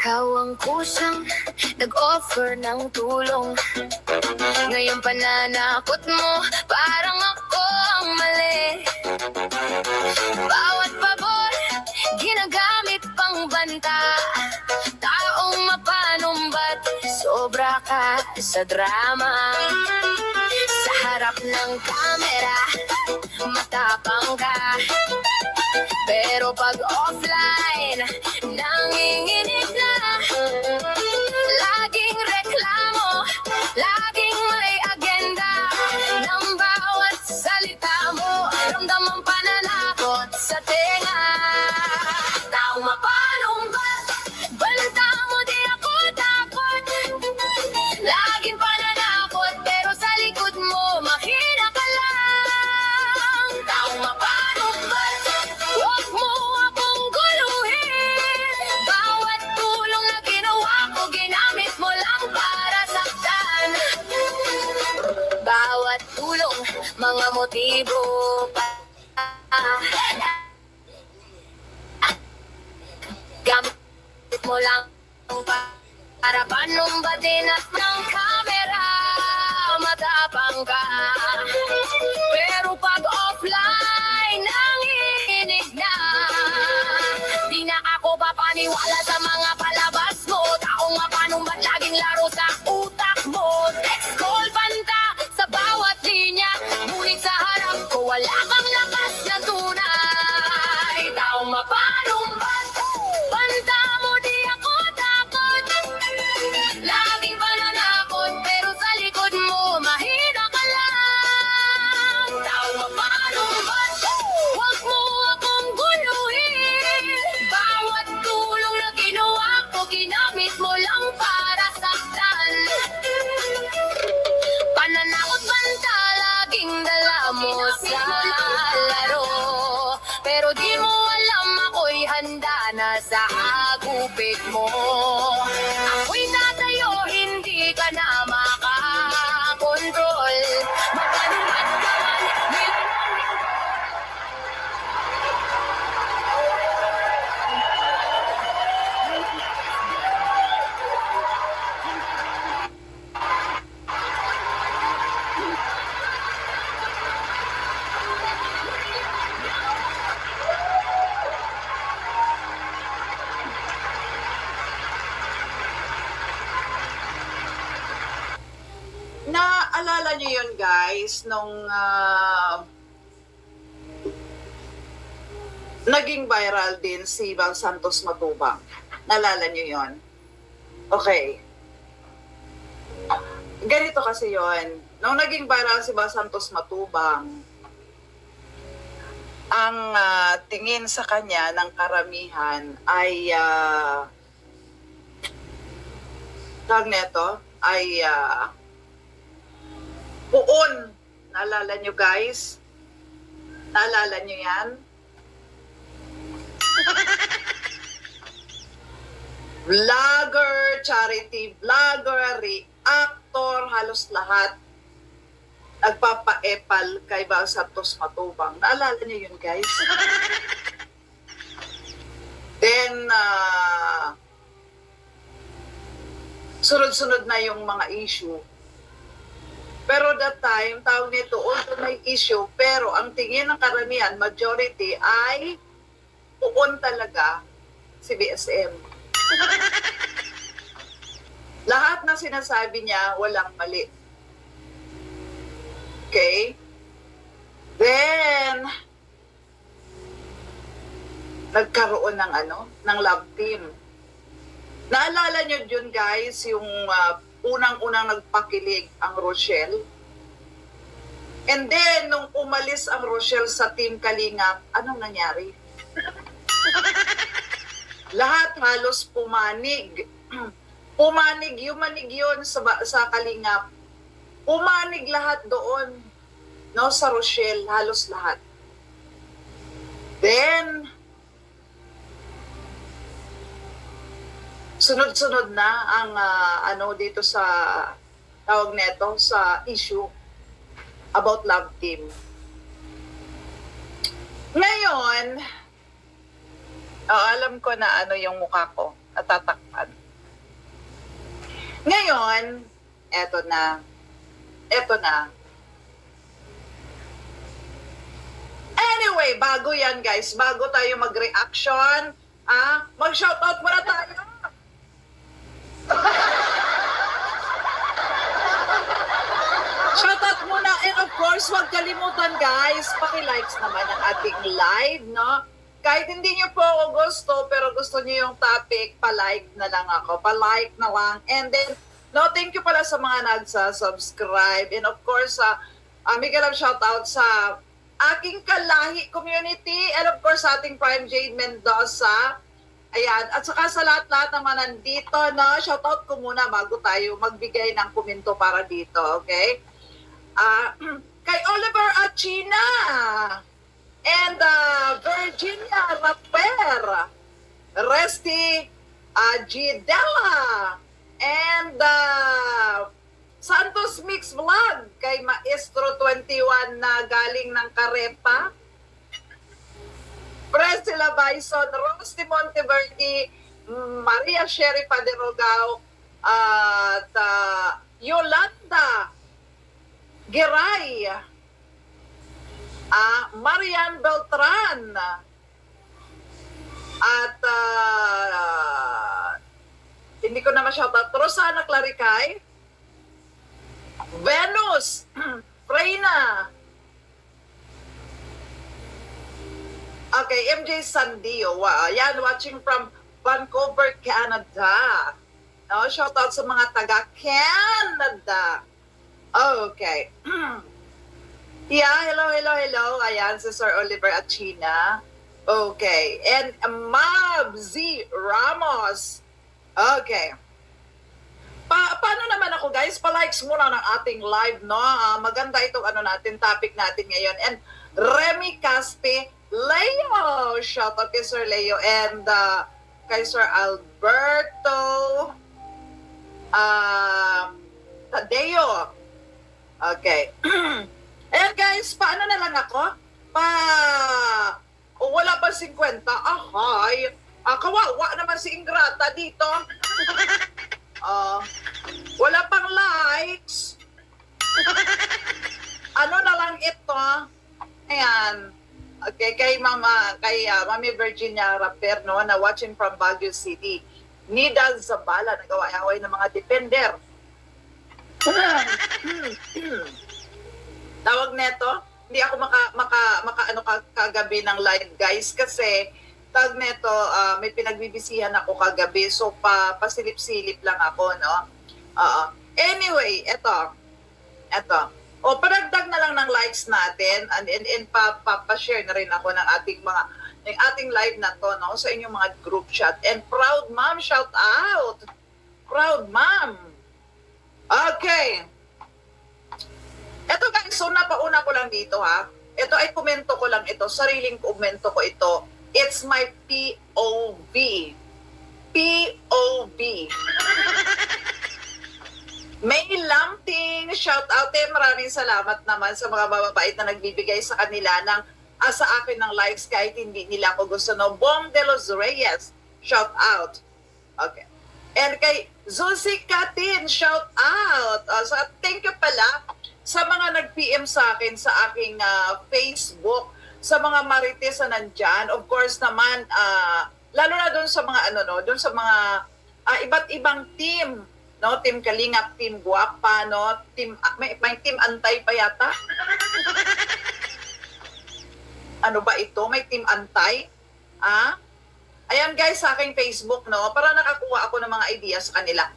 Ikaw ang kusang nag-offer ng tulong. Ngayon pananakot mo, parang ako ang mali. Bawat pabor, ginagamit pang banta. Taong mapanumbat, sobra ka sa drama. Sa harap ng kamera, matapang ka. Pero pag offline, nanginginig na. Laging reklamo, laging may agenda. Ng bawat salita mo, ramdam ang pananakot sa tenga. Taong mapanumbat, balita mo di ako takot. Laging pananakot, pero sa likod mo, mahina ka lang. Taong mapanumbat, huwag mo akong guluhin. Bawat tulong na ginawa ko, ginamit mo lang para saktan. Bawat tulong, mga motibo pa. Gamit mo lang para panumbatin at ng kamera. Matapang ka, pero pag offline, nanginginig na. Di na ako papaniwala sa mga palabas mo. Taong mapanumbat, laging laro sa utak mo. Text, call, banta sa bawat linya. Ngunit sa harap ko, wala kang lakas na tunay. Taong mapanumbat, banta mo di ako takot. Laging pananakot, pero sa likod mo, mahina ka lang. Taong mapanumbat, huwag mo akong guluhin. Bawat tulong na ginawa ko, ginamit mo lang para saktan. Pananakot, banta, laging dala mo sa laro. Pero di mo alam, ako'y handa na sa hagupit mo. Ako'y natayo, hindi ka na makakontrol. Mapanumbat ka man, nilalamig ko. Naalala nyo yun, guys, nung naging viral din si Bang Santos Matubang. Naalala nyo yun? Okay. Ganito kasi yun. Nung naging viral si Bang Santos Matubang, ang tingin sa kanya ng karamihan ay tawag neto ay puon. Naalala nyo, guys? Naalala nyo yan? Vlogger, charity vlogger, reactor, halos lahat nagpapa-epal kay Bang Santos Matubang. Naalala nyo yun, guys? Then, sunod-sunod na yung mga issue. Pero that time, tawag nito, although may issue, pero ang tingin ng karamihan, majority, ay puon talaga si BSM. Lahat na sinasabi niya, walang mali. Okay? Then, nagkaroon ng ng love team. Naalala nyo dyan, guys, yung unang-unang nagpakilig ang Rochelle. And then, nung umalis ang Rochelle sa Team Kalingap, anong nangyari? Lahat halos pumanig. Pumanig, yumanig yun sa Kalingap. Pumanig lahat doon. No, sa Rochelle, halos lahat. Then, sunod-sunod na ang dito sa tawag neto sa issue about love team. Ngayon, alam ko na ano yung mukha ko, natatakpan. Ngayon, eto na. Eto na. Anyway, bago yan guys, bago tayo mag-reaction, mag-shoutout muna tayo. Shoutout muna, and of course, huwag kalimutan guys, paki-likes naman ang ating live, no? Kahit hindi nyo po ako gusto, pero gusto nyo yung topic, pa-like na lang ako. Pa-like na lang. And then, no, thank you pala sa mga nagsa-subscribe. And of course, bigyan lang shoutout sa aking kalahi community. And of course, sa ating Prime Jade Mendoza. Ayan. At saka sa lahat-lahat naman nandito, no, shoutout ko muna bago tayo magbigay ng komento para dito, okay? Kay Oliver Achina and Virginia Raper, Resty Gidela, and Santos Mix Vlog, kay Maestro 21 na galing ng Carepa, Priscilla Bison, Rose de Monteverde, Maria Sherry Paderogao, at Yolanda Giray, Marian Beltran, at hindi ko na ma-shoutout, Rosana Claricay, Venus, Reyna, okay, MJ Sandio, yan, watching from Vancouver, Canada. No, shoutout sa mga taga-Canada. Okay. Yeah, hello. Ayan, si Sir Oliver Achina. Okay. And Mab Z. Ramos. Okay. Paano naman ako, guys? Pa-likes muna ng ating live, no? Maganda itong natin, topic natin ngayon. And Remy Caspe, Leo. Shout out kay Sir Leo. And kay Sir Alberto. Tadeo. Okay. Ayan guys, paano na lang ako? Wala pa 50. Ahay. Kawawa naman si Ingrata dito. Wala pang likes. Ano na lang ito? Ayan. Okay, kay Mami Virginia Raper, no, na watching from Baguio City. Nida Zabala, nagawa-away ng mga defender. Tawag neto, hindi ako kagabi ng live guys kasi tawag neto, may pinagbibisihan ako kagabi, so pasilip-silip lang ako, no? Anyway, eto. Paragdag na lang ng likes natin and pa-share na rin ako ng ating live na to, no, sa inyong mga group chat. And Proud Mom, shout out! Proud Mom! Okay. Ito guys, so napauna ko lang dito ha. Ito ay komento ko lang ito. Sariling komento ko ito. It's my POV. POV. May Lampting, shout out maraming salamat naman sa mga mababait na nagbibigay sa kanila sa akin ng likes kahit hindi nila ako gusto. No? Bong de los Reyes, shout out. Okay. And kay Zuzi Katin, shout out. So thank you pala sa mga nag-PM sa akin sa aking Facebook, sa mga marites na nandyan. Of course naman, lalo na doon sa mga doon sa mga iba't ibang team, no? Team Kalingap, Team Guapa, no? Team may Team Antay pa yata. Ano ba ito? May Team Antay? Ayan guys, sa aking Facebook, no? Para nakakuha ako ng mga ideas sa kanila.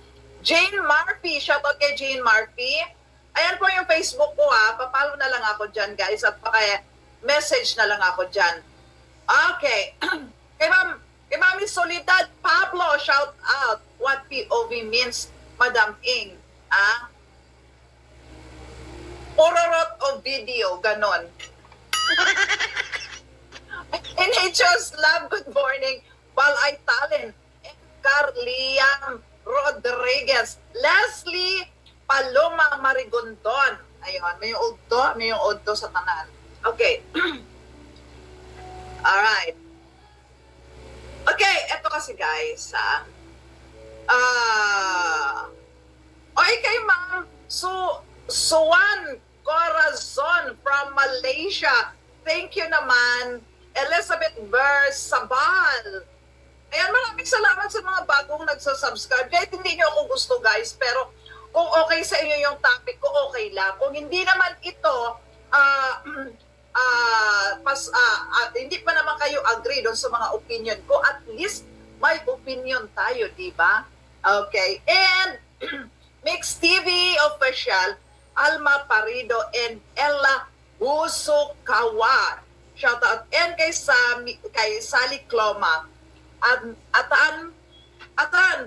Jane Murphy, shout out kay Jane Murphy. Ayan po yung Facebook ko papalo na lang ako dyan guys at message na lang ako dyan. Okay. Kay Mami Solidad Pablo, shout out. What POV means, Madam Ing. Ororot of video, ganon. NHS Love, good morning. Balay Talent. Carlian Rodriguez. Leslie Paloma Marigondon. Ayun, may yung udto sa tanan. Okay. Alright. Okay, eto kasi guys, Malaysia. Thank you naman, Elizabeth Burr Sabal. Ayan, maraming salamat sa mga bagong nagsasubscribe. Kahit hindi nyo ako gusto, guys, pero kung okay sa inyo yung topic ko, okay lang. Kung hindi naman ito, hindi pa naman kayo agree doon sa mga opinion ko, at least may opinion tayo, di ba? Okay. And Mix TV Official, Alma Parido and Ella Usukawa. Shout out. And kay Sally Cloma. Atan,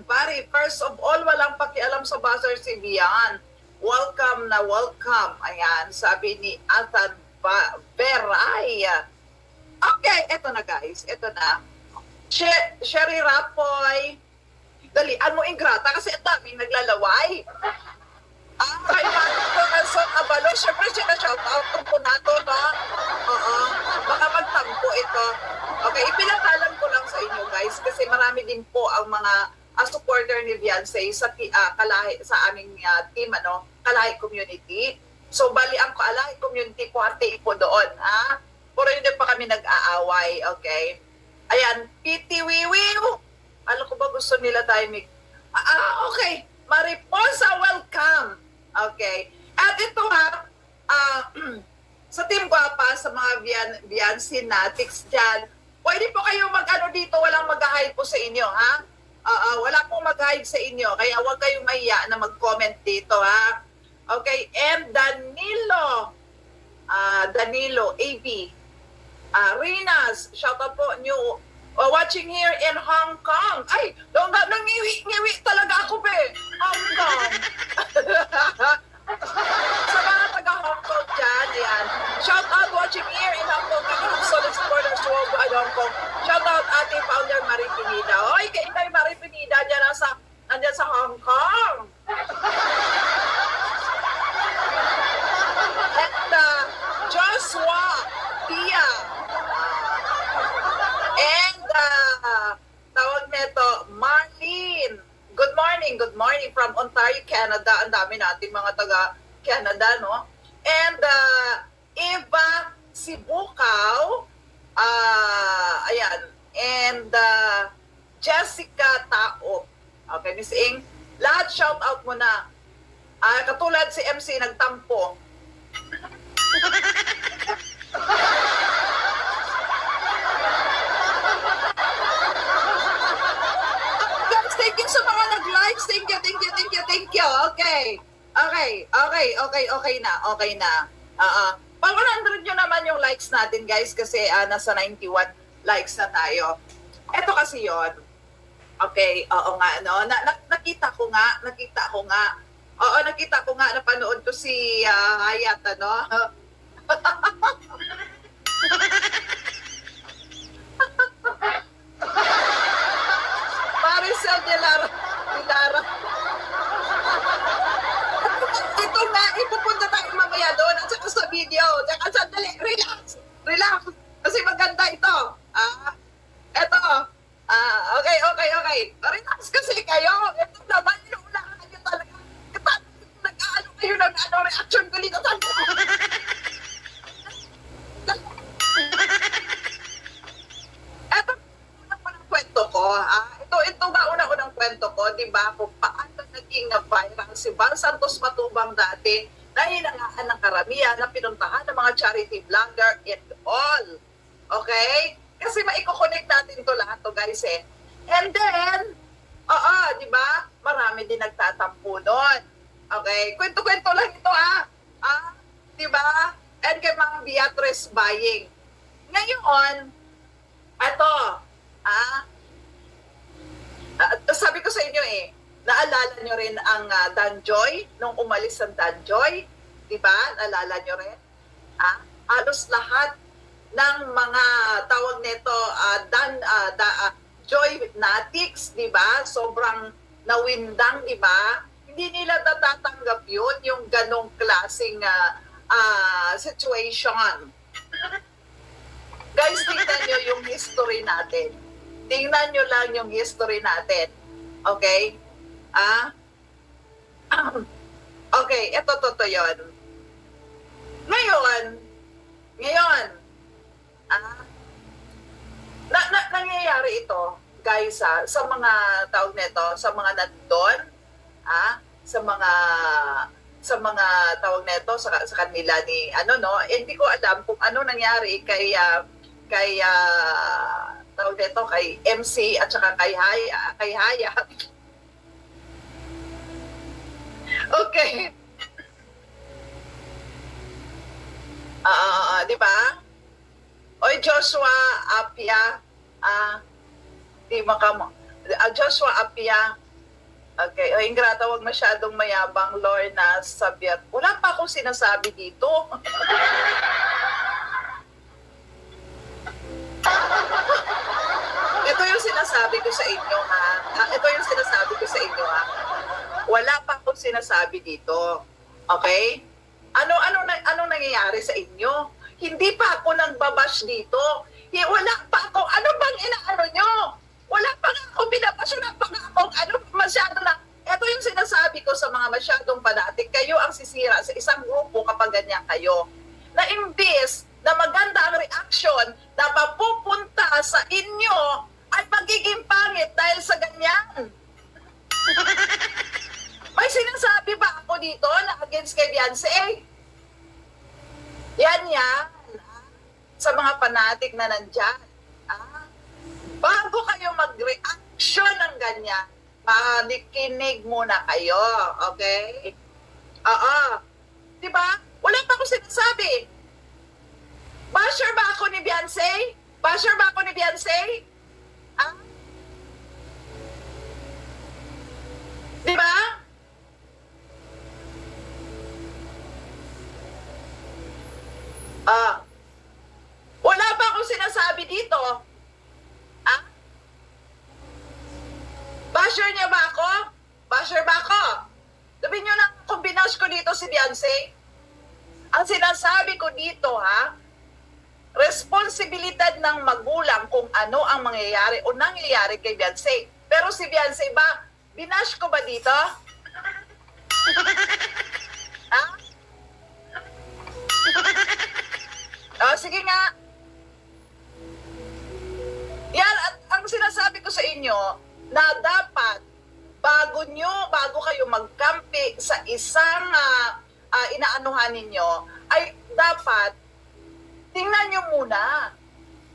pare, first of all, walang pakialam sa buzzer si Bian. Welcome na welcome. Ayan, sabi ni Atan Beray. Okay, eto na guys, eto na. Sherry Rapoy, dalian mo ingrata kasi ang daming naglalaway. Kay Nelson Abalo, syempre shout out po nato, no? Oo, baka magtampo ito. Okay, ipinatalan ko lang sa inyo guys kasi marami din po ang mga supporter ni Beyonce sa aming team, Kalahi Community. So, bali ang Kalahi Community po, hati po doon, ha? Pero hindi pa kami nag-aaway, okay? Ayan, Piti Wiwiw. Alam ko ba gusto nila tayo okay. Mariposa, welcome. Okay. At ito ha, sa Team Guapa, sa mga Beyonce Natics dyan, pwede po kayo mag-ano dito, walang mag-hide po sa inyo, ha? Wala pong mag-hide sa inyo, kaya huwag kayong mahiya na mag-comment dito, ha? Okay, and Danilo, AB, Rinas, shout out po, new, watching here in Hong Kong. Ay, nangiwi talaga ako, be. Hong Kong. Sa mga taga-Hong Kong dyan, ayan. Shout out watching here in Hong Kong. Mga solid supporters worldwide Hong Kong. Shout out ating founder Marie Pinida. Oy, kay Inay Marie Pinida, nandyan sa Hong Kong. And Joshua Pia. And tawag nito, Marlene. Good morning from Ontario, Canada. Ang dami natin mga taga-Canada, no? And Eva Sibukaw, ayan. And Jessica Taop. Okay, Miss Ing, lahat shout out mo na. Katulad si MC nagtampo. Thank you sa mga nag-likes. Thank you. Okay na. Pa 100 nyo naman yung likes natin, guys, kasi nasa 91 likes na tayo. Ito kasi yon. Okay, oo nga, no? Nakita ko nga. Oo, nakita ko nga, napanood ko si Hayat, ano? Maricel de Lara. Ito nga, ipupunta tayo mamaya doon at saka sa video. Tsaka sandali, relax. Kasi maganda ito. Ito. Okay. Relax kasi kayo. Ito naman, inuulangan nyo talaga. Nag-aano kayo ng reaction ko dito. Ito, unang kwento ko. Ito ba unang kwento ko, di ba? Kung paano naging viral si Val Santos Matubang dati na hinangaan ng karamihan na pinuntahan ng mga charity vlogger and all. Okay? Kasi maiko-connect natin to lahat to, guys, eh. And then, di ba? Marami din nagtatampo doon. Okay? Kwento-kwento lang ito, di ba? And kay mga Beatrice buying. Ngayon, ito, sabi ko sa inyo naalala nyo rin ang Danjoy, nung umalis ang Danjoy, di ba? Naalala nyo rin? Halos lahat ng mga tawag nito, Joy Natics, di ba? Sobrang nawindang, di ba? Hindi nila natatanggap yun, yung ganong klaseng situation. Guys, tingnan nyo yung history natin. Tingnan nyo lang yung history natin. Okay? Okay, ito yun. Ngayon, Ngayon, ah, nangyayari ito, guys, sa mga tawag nito, sa mga nandun, sa mga tawag nito sa kanila ni ano no, hindi ko alam kung ano nangyari kay tawag nito kay MC at saka kay Haya. Okay. Di ba? Oy, Joshua Apia, Joshua Apia, okay, o Ingrata, wag masyadong mayabang, Lorna Sabiat. Wala pa akong sinasabi dito. Ito yung sinasabi ko sa inyo, ha? Ito yung sinasabi ko sa inyo, ha? Wala pa akong sinasabi dito. Okay? Anong nangyayari sa inyo? Hindi pa ako nagbabash dito. Wala pa ako. Ano bang inaano nyo? Wala pa nga ako binabash. Wala pa nga ako. Masyado na. Ito yung sinasabi ko sa mga masyadong fanatic. Kayo ang sisira sa isang grupo kapag ganyan kayo. Na imbis na maganda ang reaction na mapupunta sa inyo ay magiging pangit dahil sa ganyan. May sinasabi ba ako dito na against kay Beyonce? Yan. Sa mga fanatic na nandyan. Bago kayo mag-reaction ng ganyan, makikinig muna kayo. Okay? Diba? Wala pa ako sinasabi. Basher ba ako ni Beyonce? Basher ba ako ni Beyonce? Diba? Wala pa akong sinasabi dito. Basher niya ba ako? Basher ba ako? Sabihin niyo na kung binash ko dito si Beyonce. Ang sinasabi ko dito, responsibilidad ng magulang kung ano ang mangyayari o nangyayari kay Beyonce. Pero si Beyonce ba, binash ko ba dito? Sige nga. Yan, at ang sinasabi ko sa inyo, na dapat, bago kayo magkampi sa isang inaanuhan ninyo, ay dapat, tingnan nyo muna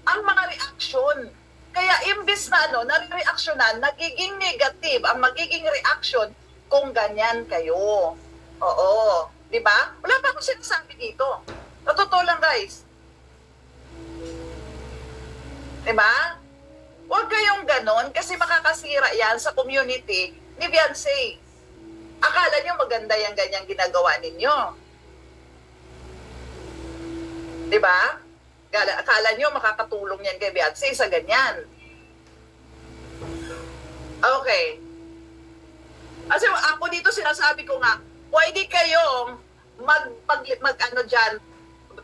ang mga reaksyon. Kaya imbis na nare-reaksyonan, nagiging negative ang magiging reaction kung ganyan kayo. Oo. Di ba? Wala pa akong sinasabi dito. Totoo lang, guys. Diba? Huwag kayong ganon kasi makakasira yan sa community ni Beyonce. Akala nyo maganda yung ganyang ginagawa ninyo. Diba? Akala nyo makakatulong yan kay Beyonce sa ganyan. Okay. Kasi ako dito sinasabi ko nga, pwede kayong mag-ano dyan,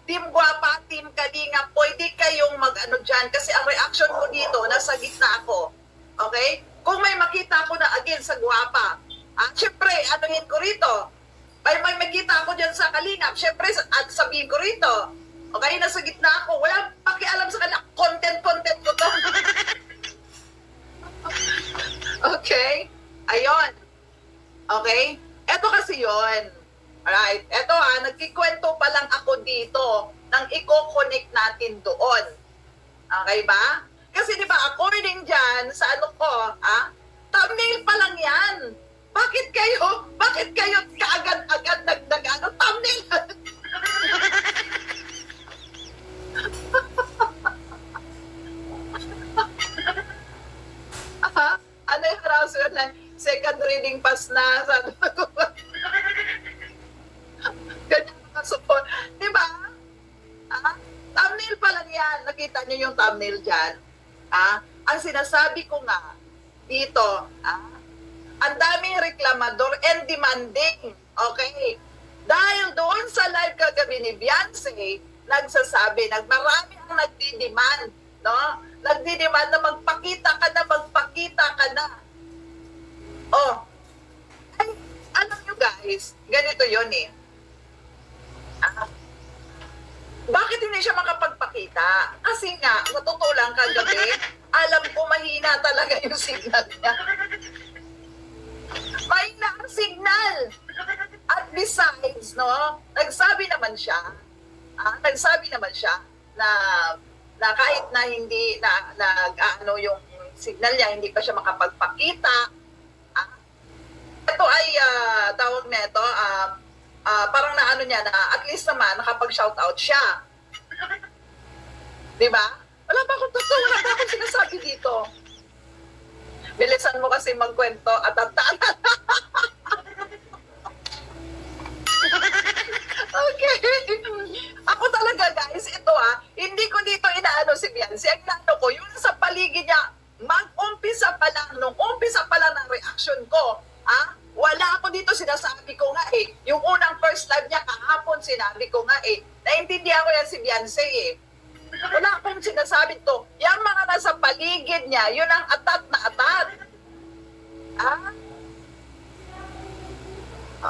Team Guapa, Team Kalinga, pwede kayong mag-ano dyan kasi ang reaction ko dito, nasa gitna ako. Okay? Kung may makita ako na again sa Guapa, syempre, anuhin ko rito. May makita ako dyan sa Kalinga, syempre, sabihin ko rito. Okay? Nasa gitna ako. Walang pakialam sa kanila. Content ko to. Okay? Ayon. Okay? Eto kasi yon. Alright, eto nagkikwento pa lang ako dito nang i-connect natin doon. Okay ba? Kasi di ba, according dyan sa thumbnail pa lang yan. Bakit kayo kaagad-agad thumbnail? Ano yung harassment na second reading pass na? Ganyan mga support. Diba? Thumbnail pa lang yan. Nakita niyo yung thumbnail dyan. Ang sinasabi ko nga dito, ang daming reklamador and demanding. Okay? Dahil doon sa live kagabi ni Beyonce, nagsasabi, marami ang nagdi-demand, no? Nagdi-demand na magpakita ka na. Ay, alam nyo guys, ganito yun eh. Bakit hindi siya makapagpakita? Kasi nga, sa totoo lang kagabi, alam ko mahina talaga yung signal niya. Mahina ang signal. At besides, no, nagsabi naman siya na kahit na hindi ano yung signal niya, hindi pa siya makapagpakita. Ito ay tawag nito, parang naano niya na at least naman nakapag-shoutout siya. Di ba? Wala pa akong sinasabi dito. Bilisan mo kasi magkwento at Okay. Ako talaga guys, ito hindi ko dito inaano si Biancy. Ang inaano ko, yun sa paligid niya, nung umpisa pa lang ng reaction ko, wala ako dito, sinasabi ko nga yung unang first live niya kahapon, sinabi ko nga naintindihan ko yan si Biancy Wala akong sinasabi to. Yung mga nasa paligid niya, yun ang atat na atat.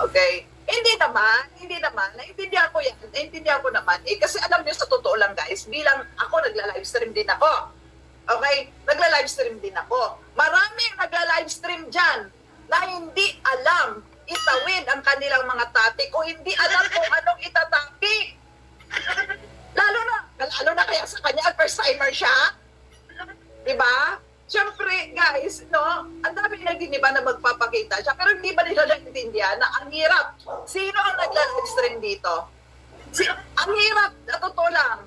Okay. Hindi naman. Naintindihan ko yan. Naintindihan ko naman. Kasi alam niyo sa totoo lang guys, bilang ako nagla-livestream din ako. Okay? Nagla-livestream din ako. Maraming nagla-livestream dyan na hindi alam itawid ang kanilang mga topic o hindi alam kung anong itatopic. Lalo na kaya sa kanya, first timer siya. Diba? Siyempre, guys, no, ang dami nagdiniba na magpapakita siya, pero hindi ba nila naintindihan na ang hirap? Sino ang nagla-livestream dito? Ang hirap, na totoo lang,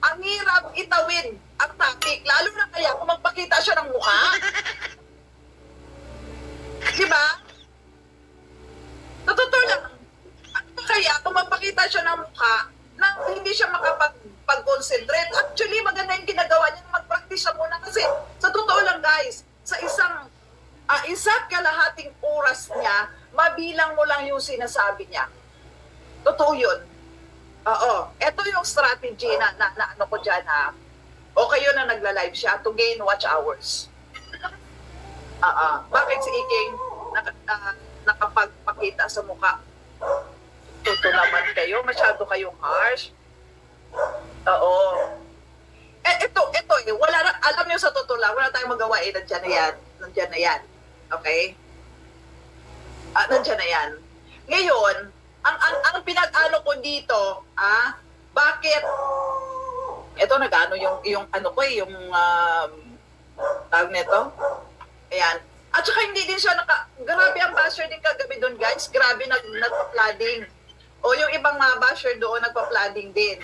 ang hirap itawid ang topic, lalo na kaya kung magpakita siya ng mukha. Diba? Sa totoo lang, ano kaya kung magpakita siya ng mukha na hindi siya makapag-concentrate? Actually, maganda yung ginagawa niya na mag-practice siya muna kasi sa totoo lang guys, sa isa't kalahating oras niya, mabilang mo lang yung sinasabi niya. Totoo yun. Oo. Ito yung strategy na ano ko dyan O kayo na nagla-live siya to gain watch hours. Bakit si Iking nakapagpakita sa mukha? Totoo naman kayo, masyado kayong harsh. Oo. Ito, wala na, alam niyo sa totoo lang, wala tayong magawa nandiyan na yan. Okay? Nandiyan na yan. Ngayon, ang pinag-ano ko dito, bakit, ito nag-ano yung ano ko yung tawag nito. Ayan. At saka hindi din siya grabe ang basher din kagabi doon guys, grabe nagpa-flooding. O yung ibang mga basher doon nagpa-flooding din.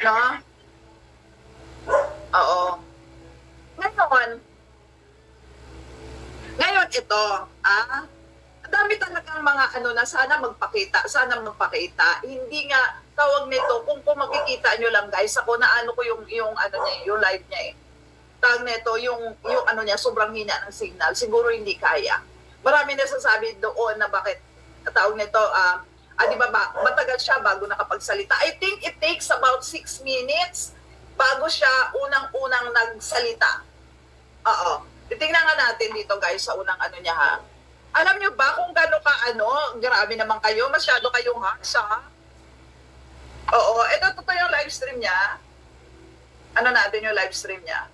No? Oo. Ngayon ito, ang dami talagang mga sana magpakita. Hindi nga tawag nito, kung makikita nyo lang guys, ako naano ko yung live niya Tawag nito, yung niya, sobrang hina ng signal. Siguro hindi kaya. Marami nasasabi doon na bakit, tawag nito, di ba matagal siya bago nakapagsalita. I think it takes about 6 minutes bago siya unang-unang nagsalita. Oo. Titingnan nga natin dito guys sa unang niya Alam nyo ba kung gano'n grabe naman kayo, masyado kayong harsh Oo, ito totoo yung live stream niya. Natin yung live stream niya.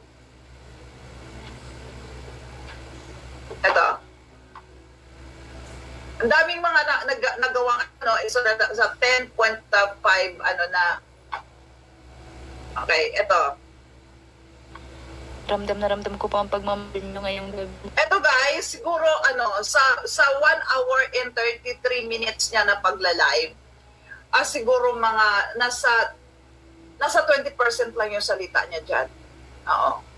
Ito. Ang daming mga nagawang sa 10.5 na. Okay, ito. Ramdam na ramdam ko pa ang pagmamahal nyo ngayong gabi. Ito guys, siguro sa 1 hour and 33 minutes niya na pagla-live, siguro mga nasa 20% lang yung salita niya dyan. Oo.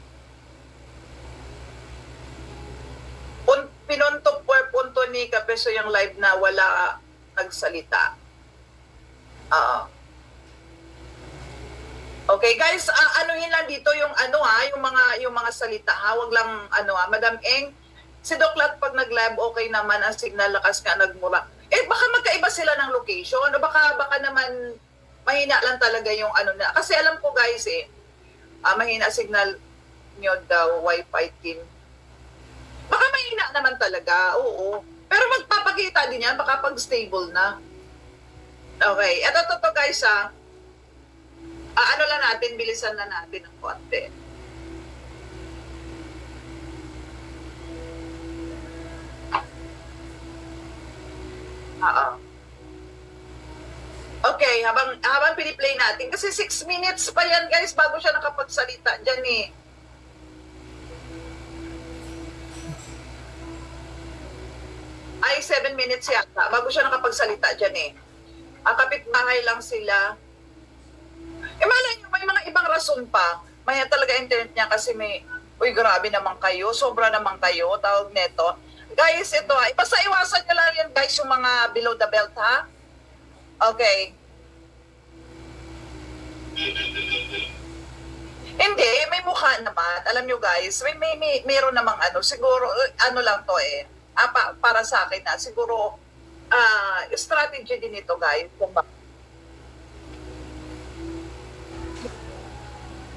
Pinuntok punto ni Kapeso yung live na wala nagsalita. Okay guys, anuhin lang dito yung yung mga salita Wag lang Madam Eng, si Doklat pag nag-live okay naman ang signal, lakas ka nagmura. Baka magkaiba sila ng location o baka naman mahina lang talaga yung na. Kasi alam ko guys mahina signal nyo daw Wi-Fi team. Baka mahina naman talaga, oo. Pero magpapakita din yan, baka pag stable na. Okay, eto guys Ano lang natin, bilisan na natin ng konti. Oo. Okay, habang piniplay natin, kasi 6 minutes pa yan guys bago siya nakapagsalita dyan eh. Ay, 7 minutes yata bago siya nakapagsalita dyan eh. Ang kapitbahay lang sila. Malay nyo, may mga ibang rason pa. Maya talaga internet niya kasi may, uy, grabe naman kayo, sobra naman kayo, tawag neto. Guys, ito ha, basta iwasan nyo lang yan guys, yung mga below the belt ha. Okay. Hindi, may mukha naman. Alam nyo guys, mayroon namang ano, siguro, ano lang to eh. Para sa akin na, siguro, strategy din ito guys.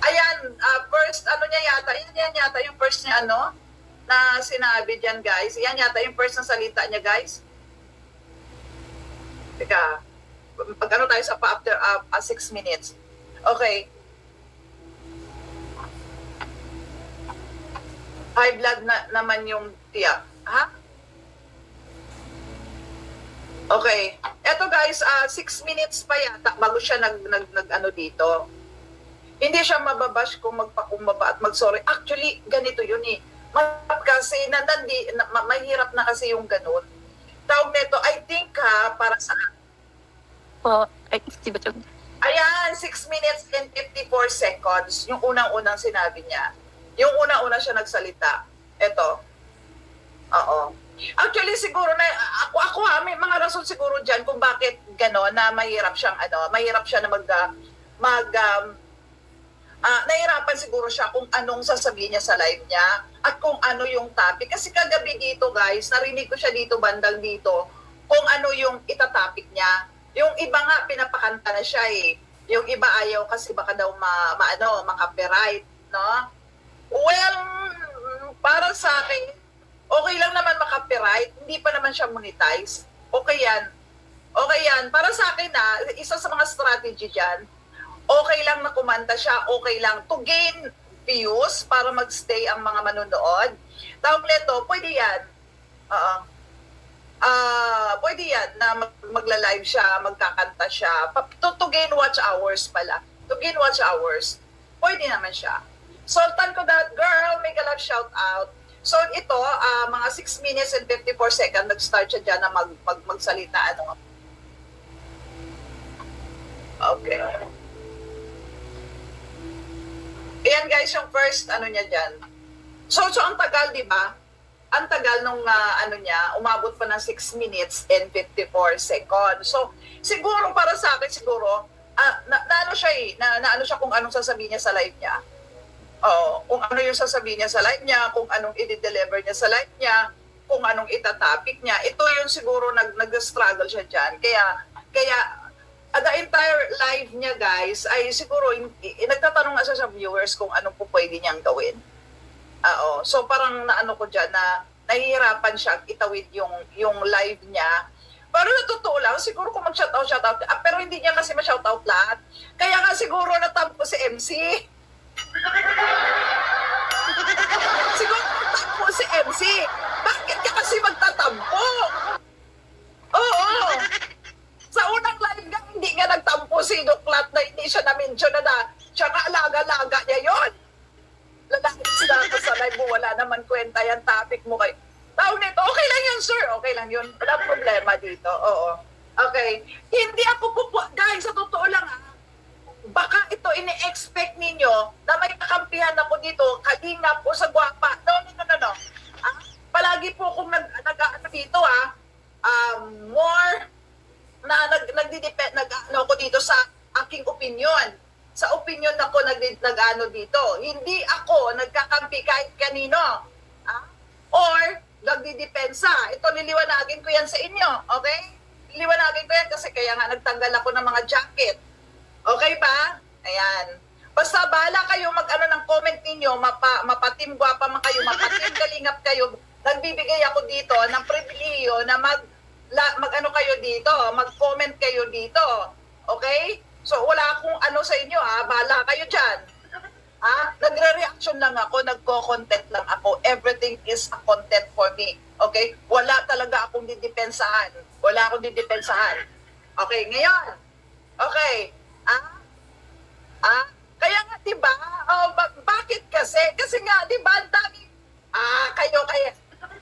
Ayan, first, ano niya yata, yan yata yung first niya, ano, na sinabi dyan guys. Yan yata yung first na salita niya guys. Teka, pag ano tayo sa pa after 6 minutes. Okay. High blood na naman yung tiyak. Ha? Okay. Eto guys, 6 minutes pa yata bago siya nag ano dito. Hindi siya mababash kung magpakumbaba at mag-sorry. Actually, ganito yun eh. Kasi mahirap na kasi yung ganun. Tawag nito, I think para sa... Ay, di ba yun? Ayan, 6 minutes and 54 seconds. Yung unang-unang sinabi niya. Yung unang-unang siya nagsalita. Ito. Oo. Actually, siguro na, ako may mga rason siguro dyan kung bakit gano'n na mahirap siyang, mahirap siya na nahirapan siguro siya kung anong sasabihin niya sa live niya at kung ano yung topic. Kasi kagabi dito guys, narinig ko siya dito, bandang dito, kung ano yung itatopic niya. Yung iba nga, pinapakanta na siya eh. Yung iba ayaw kasi baka daw makapiright, no? Well, para sa akin, okay lang naman makapiright, hindi pa naman siya monetize. Okay yan. Okay yan. Para sa akin isa sa mga strategy dyan, okay lang na kumanta siya, okay lang to gain views para magstay ang mga manonood. Tawag nito, pwede yan. Pwede yan na magla-live siya, magkakanta siya. To gain watch hours pala. To gain watch hours. Pwede naman siya. Sultan ko that girl, make a love shout out. So ito, mga 6 minutes and 54 seconds, nag-start siya dyan na magsalita. Okay. Ayan guys, yung first niya dyan. So ang tagal, di ba? Ang tagal nung niya, umabot pa ng 6 minutes and 54 seconds. So siguro para sa akin, siguro, naano siya eh, naano siya kung anong sasabihin niya sa live niya. Kung ano yung sasabihin niya sa live niya, kung anong i-deliver niya sa live niya, kung anong itatopic niya. Ito yung siguro nag-struggle siya dyan. Kaya the entire live niya guys ay siguro nagtatanong nga siya sa viewers kung anong po pwede niyang gawin. So parang naano ko dyan na nahihirapan siya itawid yung live niya. Pero na totoo lang, siguro kung mag-shoutout, pero hindi niya kasi ma-shoutout lahat. Kaya nga siguro natampo si MC. Siguro natampo si MC. Bakit ka kasi magtatampo? Oo. Sa unang live nga, hindi nga nagtampo si Duklat na hindi siya na-mention na siya nga alaga-laga niya yun. Lalaki sila ka sa live mo, wala naman kwenta yan, topic mo kay... Tawag nito, okay lang yun, sir. Okay lang yun. Wala problema dito. Oo. Okay. Hindi ako guys, sa totoo lang baka ito ini-expect ninyo na may kakampihan ako dito, kalingap o sa gwapa. No. Palagi po akong nag-ano dito more na nagdidepend ako dito sa aking opinion. Sa opinion ako nag-ano dito. Hindi ako nagkakampi kahit kanino. Or nagdidepensa. Ito liliwanagin ko yan sa inyo. Okay? Liliwanagin ko yan kasi kaya nga nagtanggal ako ng mga jacket. Okay ba? Ayan. Basta bahala kayo mag-ano ng comment ninyo, mapatim gwapa man kayo, mapatim kalingap kayo. Nagbibigay ako dito ng pribilehiyo na mag-ano kayo dito, mag-comment kayo dito. Okay? So wala akong ano sa inyo ha, bahala kayo dyan. Nagre-reaction lang ako, nagko-content lang ako. Everything is a content for me. Okay? Wala talaga akong didepensahan. Wala akong didepensahan. Okay, ngayon. Okay. Kaya nga, di ba? Bakit kasi? Kasi nga, di ba, ang dami. Kayo.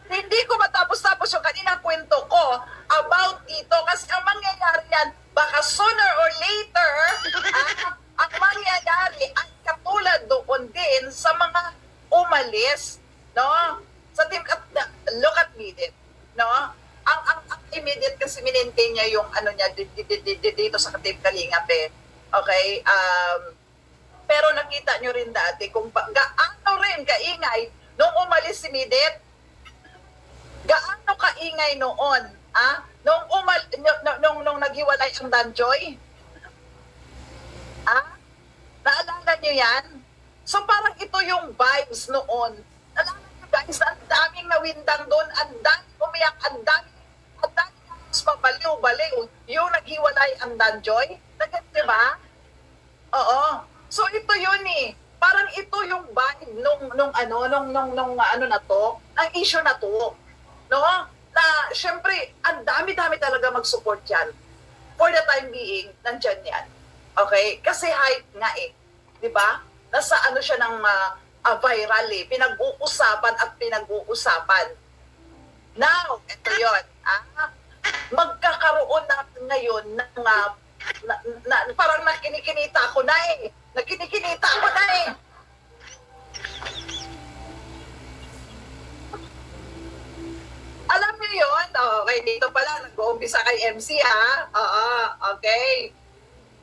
Hindi ko matapos-tapos yung kaninang kwento ko about dito. Kasi ang mangyayari yan, baka sooner or later, ang mangyayari ay katulad doon din sa mga umalis, no? Sa team, look at immediate, no? Ang immediate kasi minintay niya yung ano niya dito sa Team Kalingap eh. Okay? Pero nakita nyo rin dati kung gaano rin kaingay nung umalis si Midet. Gaano kaingay noon, nung naghiwalay ang Danjoy? Naalala nyo yan? So parang ito yung vibes noon. Naalala nyo guys, ang daming nawindang doon, ang daming umiyak, ang daming mabaliw-baliw yung naghiwalay ang Danjoy. Di ba? Oo. So ito yun eh. Parang ito yung vibe nung ano na to, ang issue na to. No? Na syempre, ang dami-dami talaga mag-support yan. For the time being, nandyan yan. Okay? Kasi hype nga eh. Di ba? Nasa ano siya ng viral eh. Pinag-uusapan at pinag-uusapan. Now, ito yun. Magkakaroon na ngayon ng parang nakinikinita ko na eh. Nakinikinita ko na eh. Alam niyo yun? Okay, dito pala, nag-uumpisa kay MC ha? Oo, okay.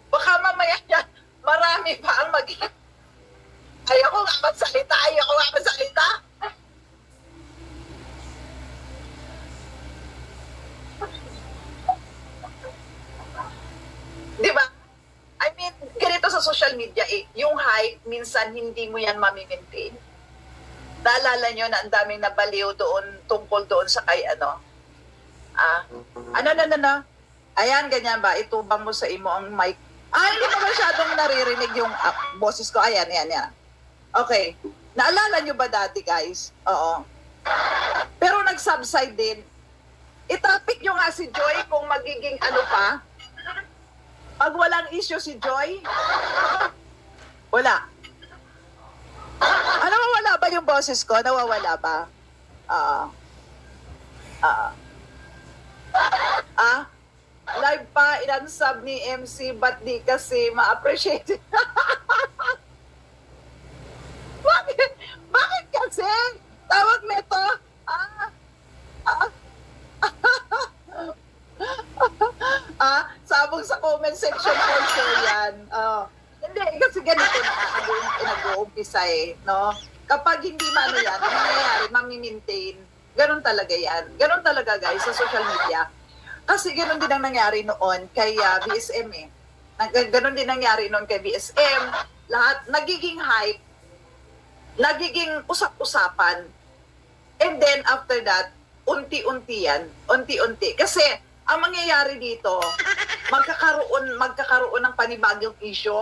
Baka mamaya yan, marami pa ang ayoko nga magsalita. Di ba? I mean, ganito sa social media eh, yung hype, minsan hindi mo yan mamimaintain. Naalala nyo na ang daming nabaliw doon, tungkol doon sa kay ano? Ayan, ganyan ba? Itubang mo sa imo ang mic. Hindi ko masyadong naririnig yung boses ko. Ayan. Okay. Naalala nyo ba dati, guys? Oo. Pero nag-subside din. I-topic nyo nga si Joy kung magiging ano pa. Pag walang issue si Joy, wala. Nawawala ba yung boses ko? Nawawala ba? Live pa, inansab ni MC, ba't di kasi ma-appreciate? Bakit kasi? Tawag nito? Sabog sa comment section for sure yan. Hindi, kasi ganito na nag-uumpisa eh, no? Kapag hindi ano yan, ang nangyayari, mamimaintain. Ganun talaga yan. Ganun talaga guys sa social media. Kasi ganun din ang nangyari noon kay BSM eh. Ganun din nangyari noon kay BSM. Lahat, nagiging hype, nagiging usap-usapan. And then after that, unti-unti yan. Unti-unti. Kasi ang mangyayari dito, magkakaroon ng panibagong issue.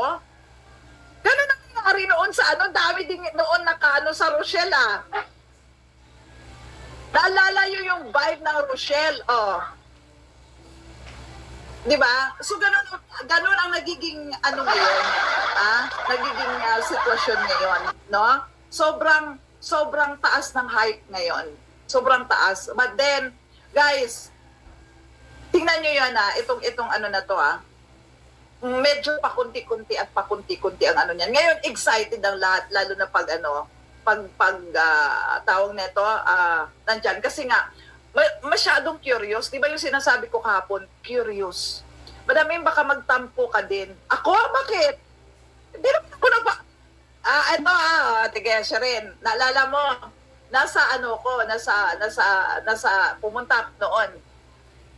Ganun ang nangyari noon sa dami din noon nakaano sa Rochelle Naalala nyo yung vibe ng Rochelle, Di ba? So ganun ang nagiging ngayon, nagiging sitwasyon ngayon, no? Sobrang taas ng hype ngayon. Sobrang taas. But then, guys, tingnan nyo yan itong ano na to medyo pakunti-kunti ang ano niyan. Ngayon, excited ang lahat, lalo na pag tawag nito, nandyan. Kasi nga, masyadong curious. Di ba yung sinasabi ko kahapon? Curious. Madaming baka magtampo ka din. Ako? Bakit? Hindi naman ako tige siya rin. Naalala mo, nasa pumunta noon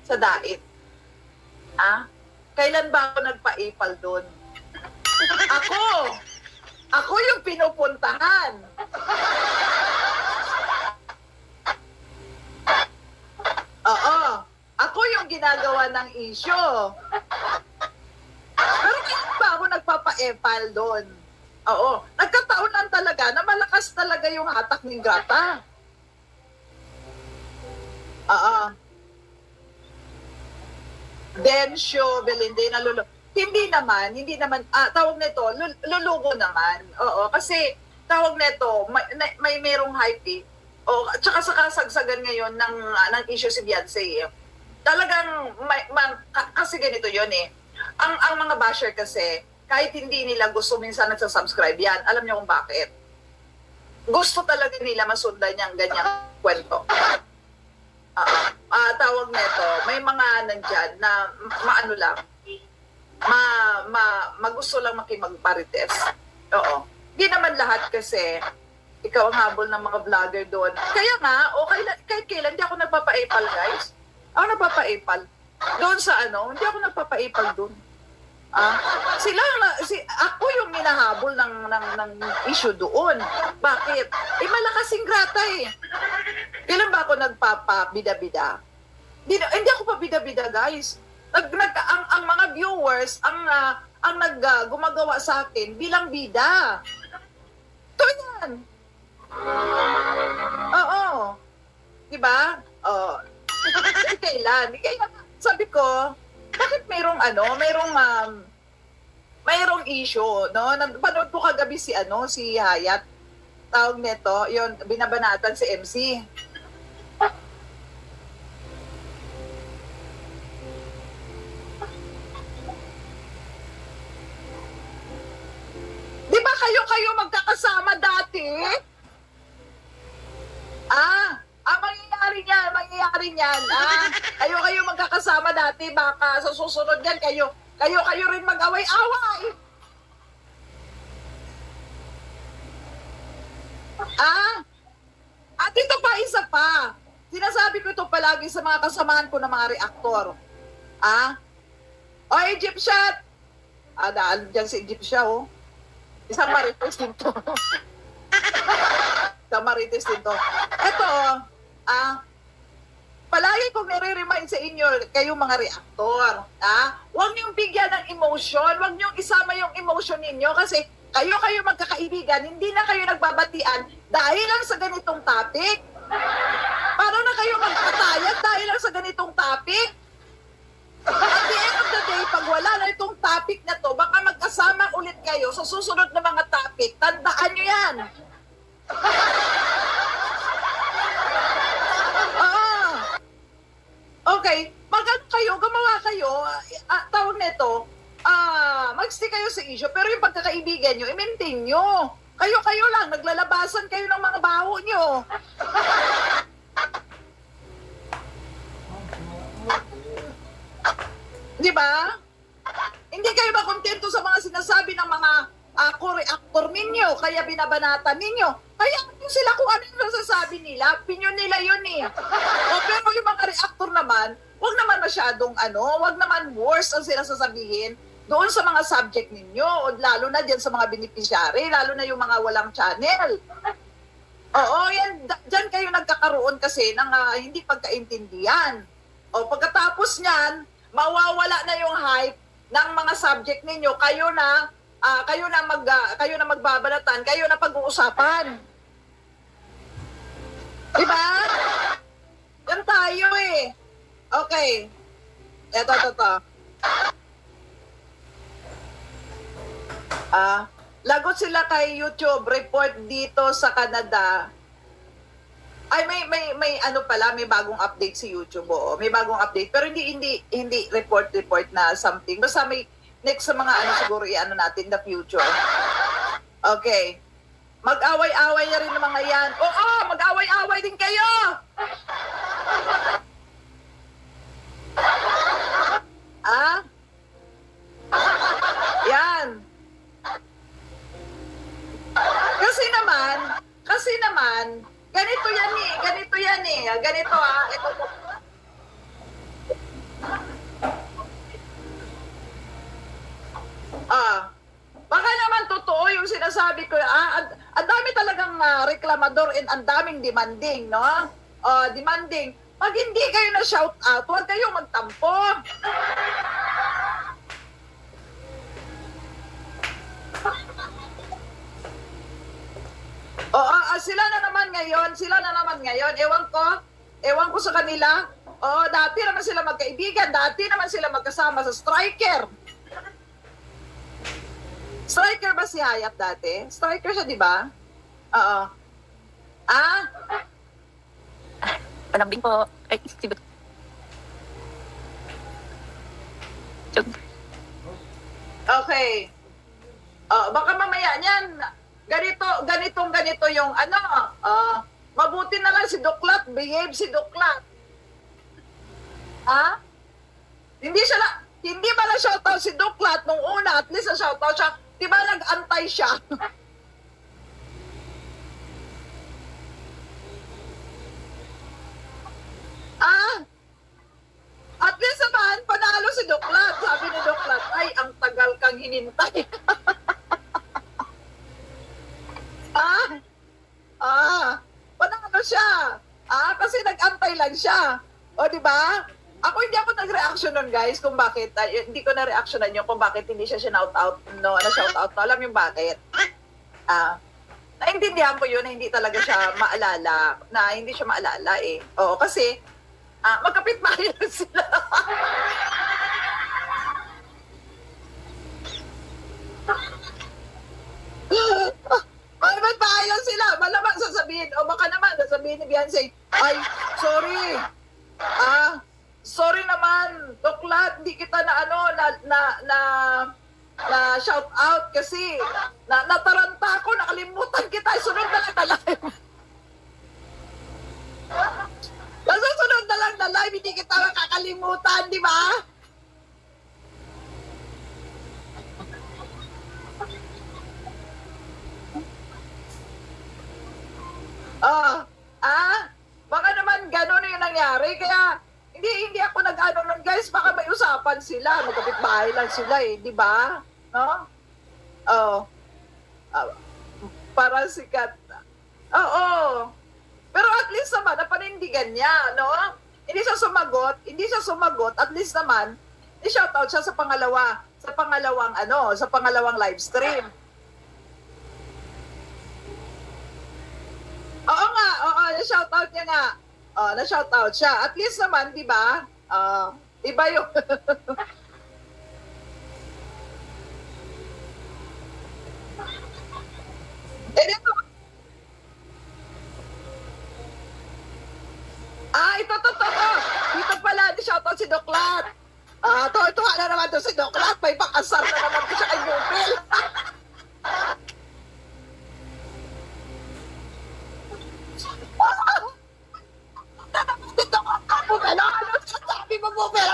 sa Dait. Kailan ba ako nagpa-ipal doon? Ako yung pinupuntahan. Oo. Ako yung ginagawa ng issue. Pero nagpa-epal doon. Oo. Nagkataon lang talaga na malakas talaga yung hatak ni Grata. Oo. Densyo, Belindena, Lulu. Hindi naman, tawag nito, lulugo naman. Oo, kasi tawag nito, may merong hype eh. O, at saka sa kasagsagan ngayon ng issue si Beyonce eh. Talagang, kasi ganito yon eh. Ang mga basher kasi, kahit hindi nila gusto, minsan nagsasubscribe yan. Alam niyo kung bakit? Gusto talaga nila masundan yung ganyang kwento. Tawag nito, may mga nandyan na maano lang, magusto lang makipagparites. Oo. Hindi naman lahat kasi ikaw ang habol ng mga vlogger doon. Kaya nga, kahit kailan, hindi ako nagpapa-epal, guys. Ako nagpapa-epal. Doon sa hindi ako nagpapa-epal doon. Ako yung minahabol ng issue doon. Bakit? Malakas yung Grata eh. Kailan ba ako nagpapa-bida-bida? Hindi ako pa bida-bida, guys. Ang mga viewers ang gumagawa sa akin bilang bida. Ito yan. Oo. Diba? Oo. Kailan? Sabi ko, bakit mayroong issue, no? Napanood ko kagabi si Hayat. Tawag nito, yon binabanatan si MC. Di ba kayo magkakasama dati? Mangyayari niyan. Kayo magkakasama dati, baka sa susunod yan, kayo rin mag-away-away. At ito pa, isa pa. Sinasabi ko ito palagi sa mga kasamahan ko ng mga reaktor. Egyptian! Daan dyan si Egyptian, oh. Isang marites din to. Isang marites din to. Ito, palagi kong nire-remind sa inyo, kayong mga reaktor, huwag niyong bigyan ng emotion, huwag niyong isama yung emotion ninyo kasi kayo magkakaibigan, hindi na kayo nagbabatian dahil lang sa ganitong topic. Paano na kayo magpatayag dahil lang sa ganitong topic? At the end of the day, pag wala na itong topic na to, baka magkasama ulit kayo sa susunod na mga topic. Tandaan nyo yan. Okay, gumawa kayo, tawag nito, mag-stick kayo sa issue, pero yung pagkakaibigan nyo, i-maintain nyo. Kayo lang, naglalabasan kayo ng mga baho nyo. Di ba? Hindi kayo ba kontento sa mga sinasabi ng mga co-reactor ninyo, kaya binabanatan ninyo? Kaya sila kung ano yung nasasabi nila, opinion nila yun eh. Pero yung mga reactor naman, wag naman masyadong wag naman worse ang sila sasabihin doon sa mga subject ninyo, o lalo na dyan sa mga beneficiary, lalo na yung mga walang channel. Oo, yan, dyan kayo nagkakaroon kasi ng hindi pagkaintindihan. O pagkatapos niyan, mawawala na yung hype ng mga subject ninyo, kayo na magbabalatan, kayo na pag-uusapan. Diba? Yan tayo eh. Okay. Eto. Lagot sila kay YouTube, report dito sa Canada. Ay, may may bagong update si YouTube. Oo, may bagong update. Pero hindi report na something. Basta may next sa mga siguro natin the future. Okay. Mag-away-away na rin ng mga yan. Oo, mag-away-away din kayo! Yan. Kasi naman, ganito yan eh. Ganito ito. Baka naman totoo yung sinasabi ko. Ang dami talagang reklamador and ang daming demanding, no? Demanding. Pag hindi kayo na shout out, huwag kayong magtampo. Oo, sila na naman ngayon. Ewan ko sa kanila. Oo, dati naman sila magkaibigan. Dati naman sila magkasama sa striker. Striker ba si Hayap dati? Striker siya, di ba? Oo. Ah? Malambing po. Ay, si Butchog. Okay. Baka mamaya niyan, ganito yung ano, mabuti na lang si Duklat, behave si Duklat. Ha? Hindi ba na shoutout si Duklat nung una, at least na shoutout siya, di ba nag-antay siya? At least naman, panalo si Duklat. Sabi ni Duklat, ay, ang tagal kang hinintay. Panalo siya. Kasi nag-antay lang siya. O, di ba? Hindi ako nag-reaction nun, guys, kung bakit, hindi ko na-reactionan yun kung bakit hindi siya shout out, no, na-shout out. Alam yung bakit? Naintindihan ko yun na hindi talaga siya maalala, eh. Oo, kasi, magkapit-bahay lang sila. Magkapit-bahay lang sila. Malamang sasabihin, o baka naman sasabihin ni Beyonce, ay, sorry. Sorry naman, Duklat, hindi kita na shout out kasi nataranta ako, nakalimutan kita, sunod na lang na live. Nasusunod na lang na live, hindi kita makakalimutan, di ba? Baka naman gano'n yung nangyari, kaya hindi ako nag-ano nun, guys, baka may usapan sila, magkapit-bahay lang sila eh, di ba? No? Para sikat. Oo. Pero at least naman, napanindigan niya, no? Hindi siya sumagot, at least naman, i-shoutout siya sa pangalawang live stream. Na-shoutout niya nga. Na-shoutout siya. At least naman, di ba? Iba yung... ito. Dito pala, shoutout si Duklat. Tuwa na naman to si Duklat. May pakasar na naman ko siya kay Bupil. Ano sabi mo, Bupil?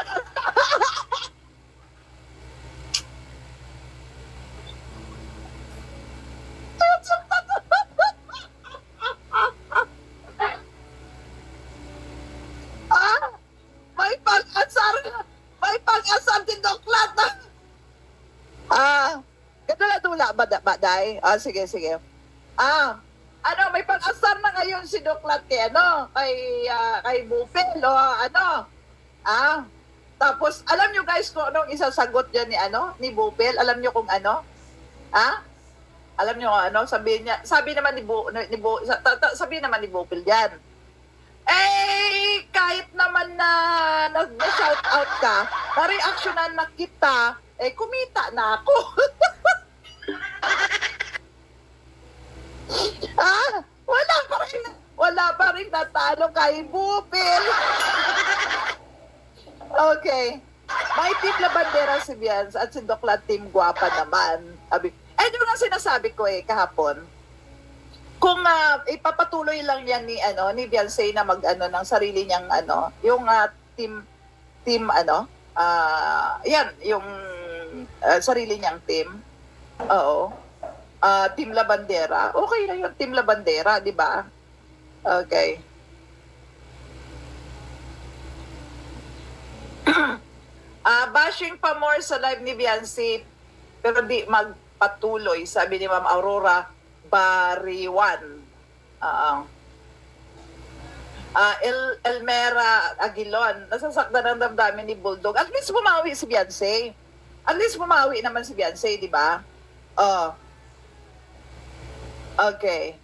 May pag-asar din Duklat na. Kadula-dula ba, Day? Sige. May pag-asar na ngayon si Duklat kay Bupil, tapos, alam nyo guys kung anong isasagot dyan ni Bupil? Alam nyo kung ano? Alam nyo kung ano? Sabi naman ni Bupil dyan. Kahit naman na shout out ka, na-reactionan na kita, kumita na ako. Wala pa rin natalo kay Bupil. Okay. May team Labandera si Bians at si Duklat team Guwapa naman. Yung nga sinasabi ko kahapon, kung ipapatuloy lang yan ni Beyonce na ng sarili niyang yung yan, yung sarili niyang team. Oo. Team Labandera. Okay na yung Team Labandera, di ba? Okay. Bashing pa more sa live ni Beyonce pero di magpatuloy, sabi ni Ma'am Aurora Bariwan. Elmera Aguilon, nasasaktan ng damdamin ni Bulldog. At least bumawi si Beyonce. At least bumawi naman si Beyonce, di ba? Okay.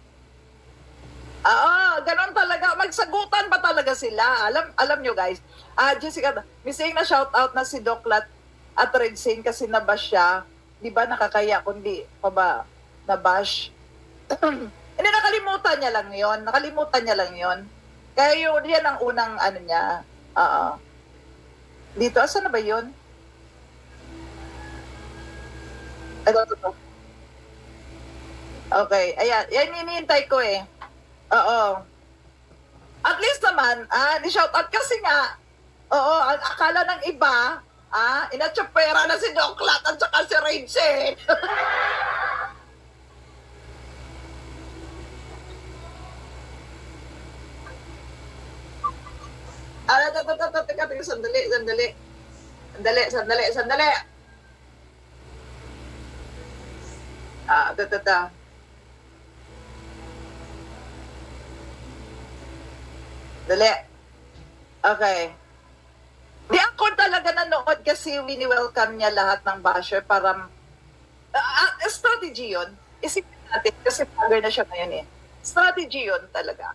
Ganon talaga. Magsagutan pa talaga sila. Alam nyo guys. Jessica, missing na shout out na si Doklat at Redsin kasi nabash siya. Di ba nakakaya kundi pa ba nabash? Hindi, nakalimutan niya lang yon. Nakalimutan niya lang yon. Kaya yun, yan ang unang ano niya. Dito, asan na ba yun? Ito. Okay, ayan. Yan hinihintay ko eh. Oo. At least naman, ni-shout out kasi nga, akala ng iba, inatsapera na si Doklat at saka si Rachel. Teka, sandali. Ito. Dali. Okay. Di ako talaga nanood kasi wini-welcome niya lahat ng basher para strategy yun. Isipin natin kasi vlogger na siya ngayon eh. Strategy yun talaga.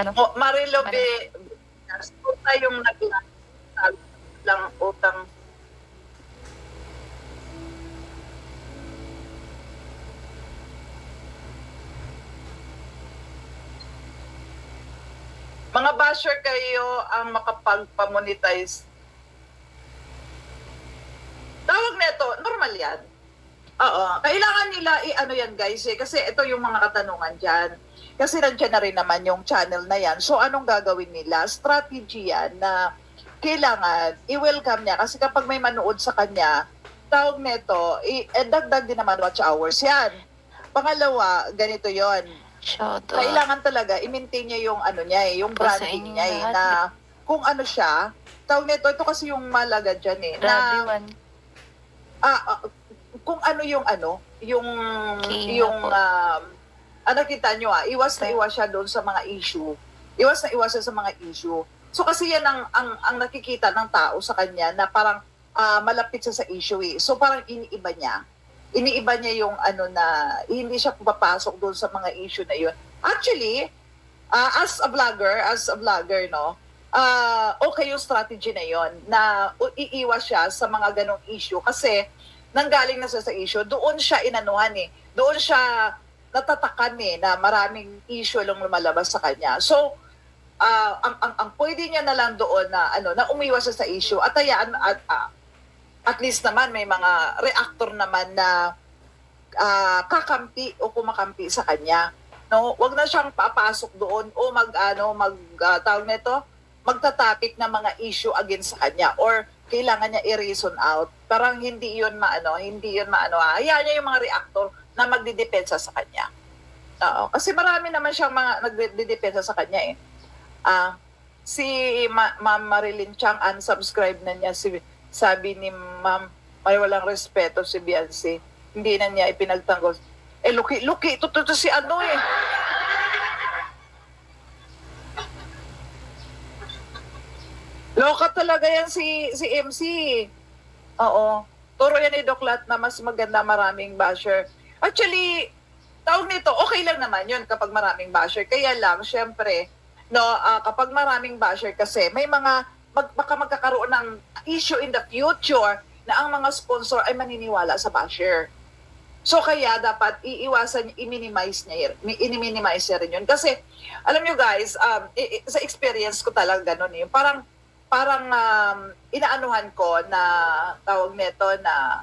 Ano? Marilo Puta yung lang utang. Mga basher kayo ang makapagpamonetize. Tawag nito, normal yan. Oo. Kailangan nila i-ano yan guys eh. Kasi ito yung mga katanungan dyan. Kasi nandiyan na rin naman yung channel na yan. So anong gagawin nila? Strategy yan na kailangan i-welcome niya. Kasi kapag may manood sa kanya, tawag nito, dagdag din naman watch hours yan. Pangalawa, ganito yon. Kailangan talaga i-maintain niya yung ano niya eh, yung branding niya eh, na kung ano siya, tawag nito, ito kasi yung malaga dyan eh, na kung ano, kita nyo iwas na iwas siya doon sa mga issue. Iwas na iwas siya sa mga issue. So kasi yan ang nakikita ng tao sa kanya na parang malapit siya sa issue eh. So parang iniiba niya. Iniiba niya yung ano na hindi siya papasok doon sa mga issue na yun. Actually, as a vlogger, no, okay yung strategy na yon na iiwas siya sa mga ganong issue kasi nanggaling na siya sa issue, doon siya inanuhan eh. Doon siya natatakan eh na maraming issue lang lumalabas sa kanya. So, ang pwede niya na lang doon na na umiwas siya sa issue at hayaan at least naman may mga reactor naman na kakampi o kumakampi sa kanya. No, wag na siyang papasok doon o tawag nito, magta-topic ng mga issue against sa kanya or kailangan niya i-reason out. Parang hindi 'yun maano. Hayaan niya yung mga reactor na magdidepensa sa kanya. Oo, kasi marami naman siyang mga nagdidepensa sa kanya eh. Si Ma'am Marilyn Chang unsubscribe na niya sabi ni Ma'am may walang respeto si Beyonce. Hindi na niya ipinagtanggol. Luki, ito si ano eh. Loka talaga yan si MC. Oo. Turo yan ni Doklat na mas maganda maraming basher. Actually, tawag nito, okay lang naman yun kapag maraming basher. Kaya lang, syempre, no, kapag maraming basher kasi, may mga, baka magkakaroon ng issue in the future na ang mga sponsor ay maniniwala sa basher. So kaya dapat iiwasan, i-minimize niya rin yun. Kasi, alam nyo guys, sa experience ko talaga ganun eh, parang inaanuhan ko na tawag nito na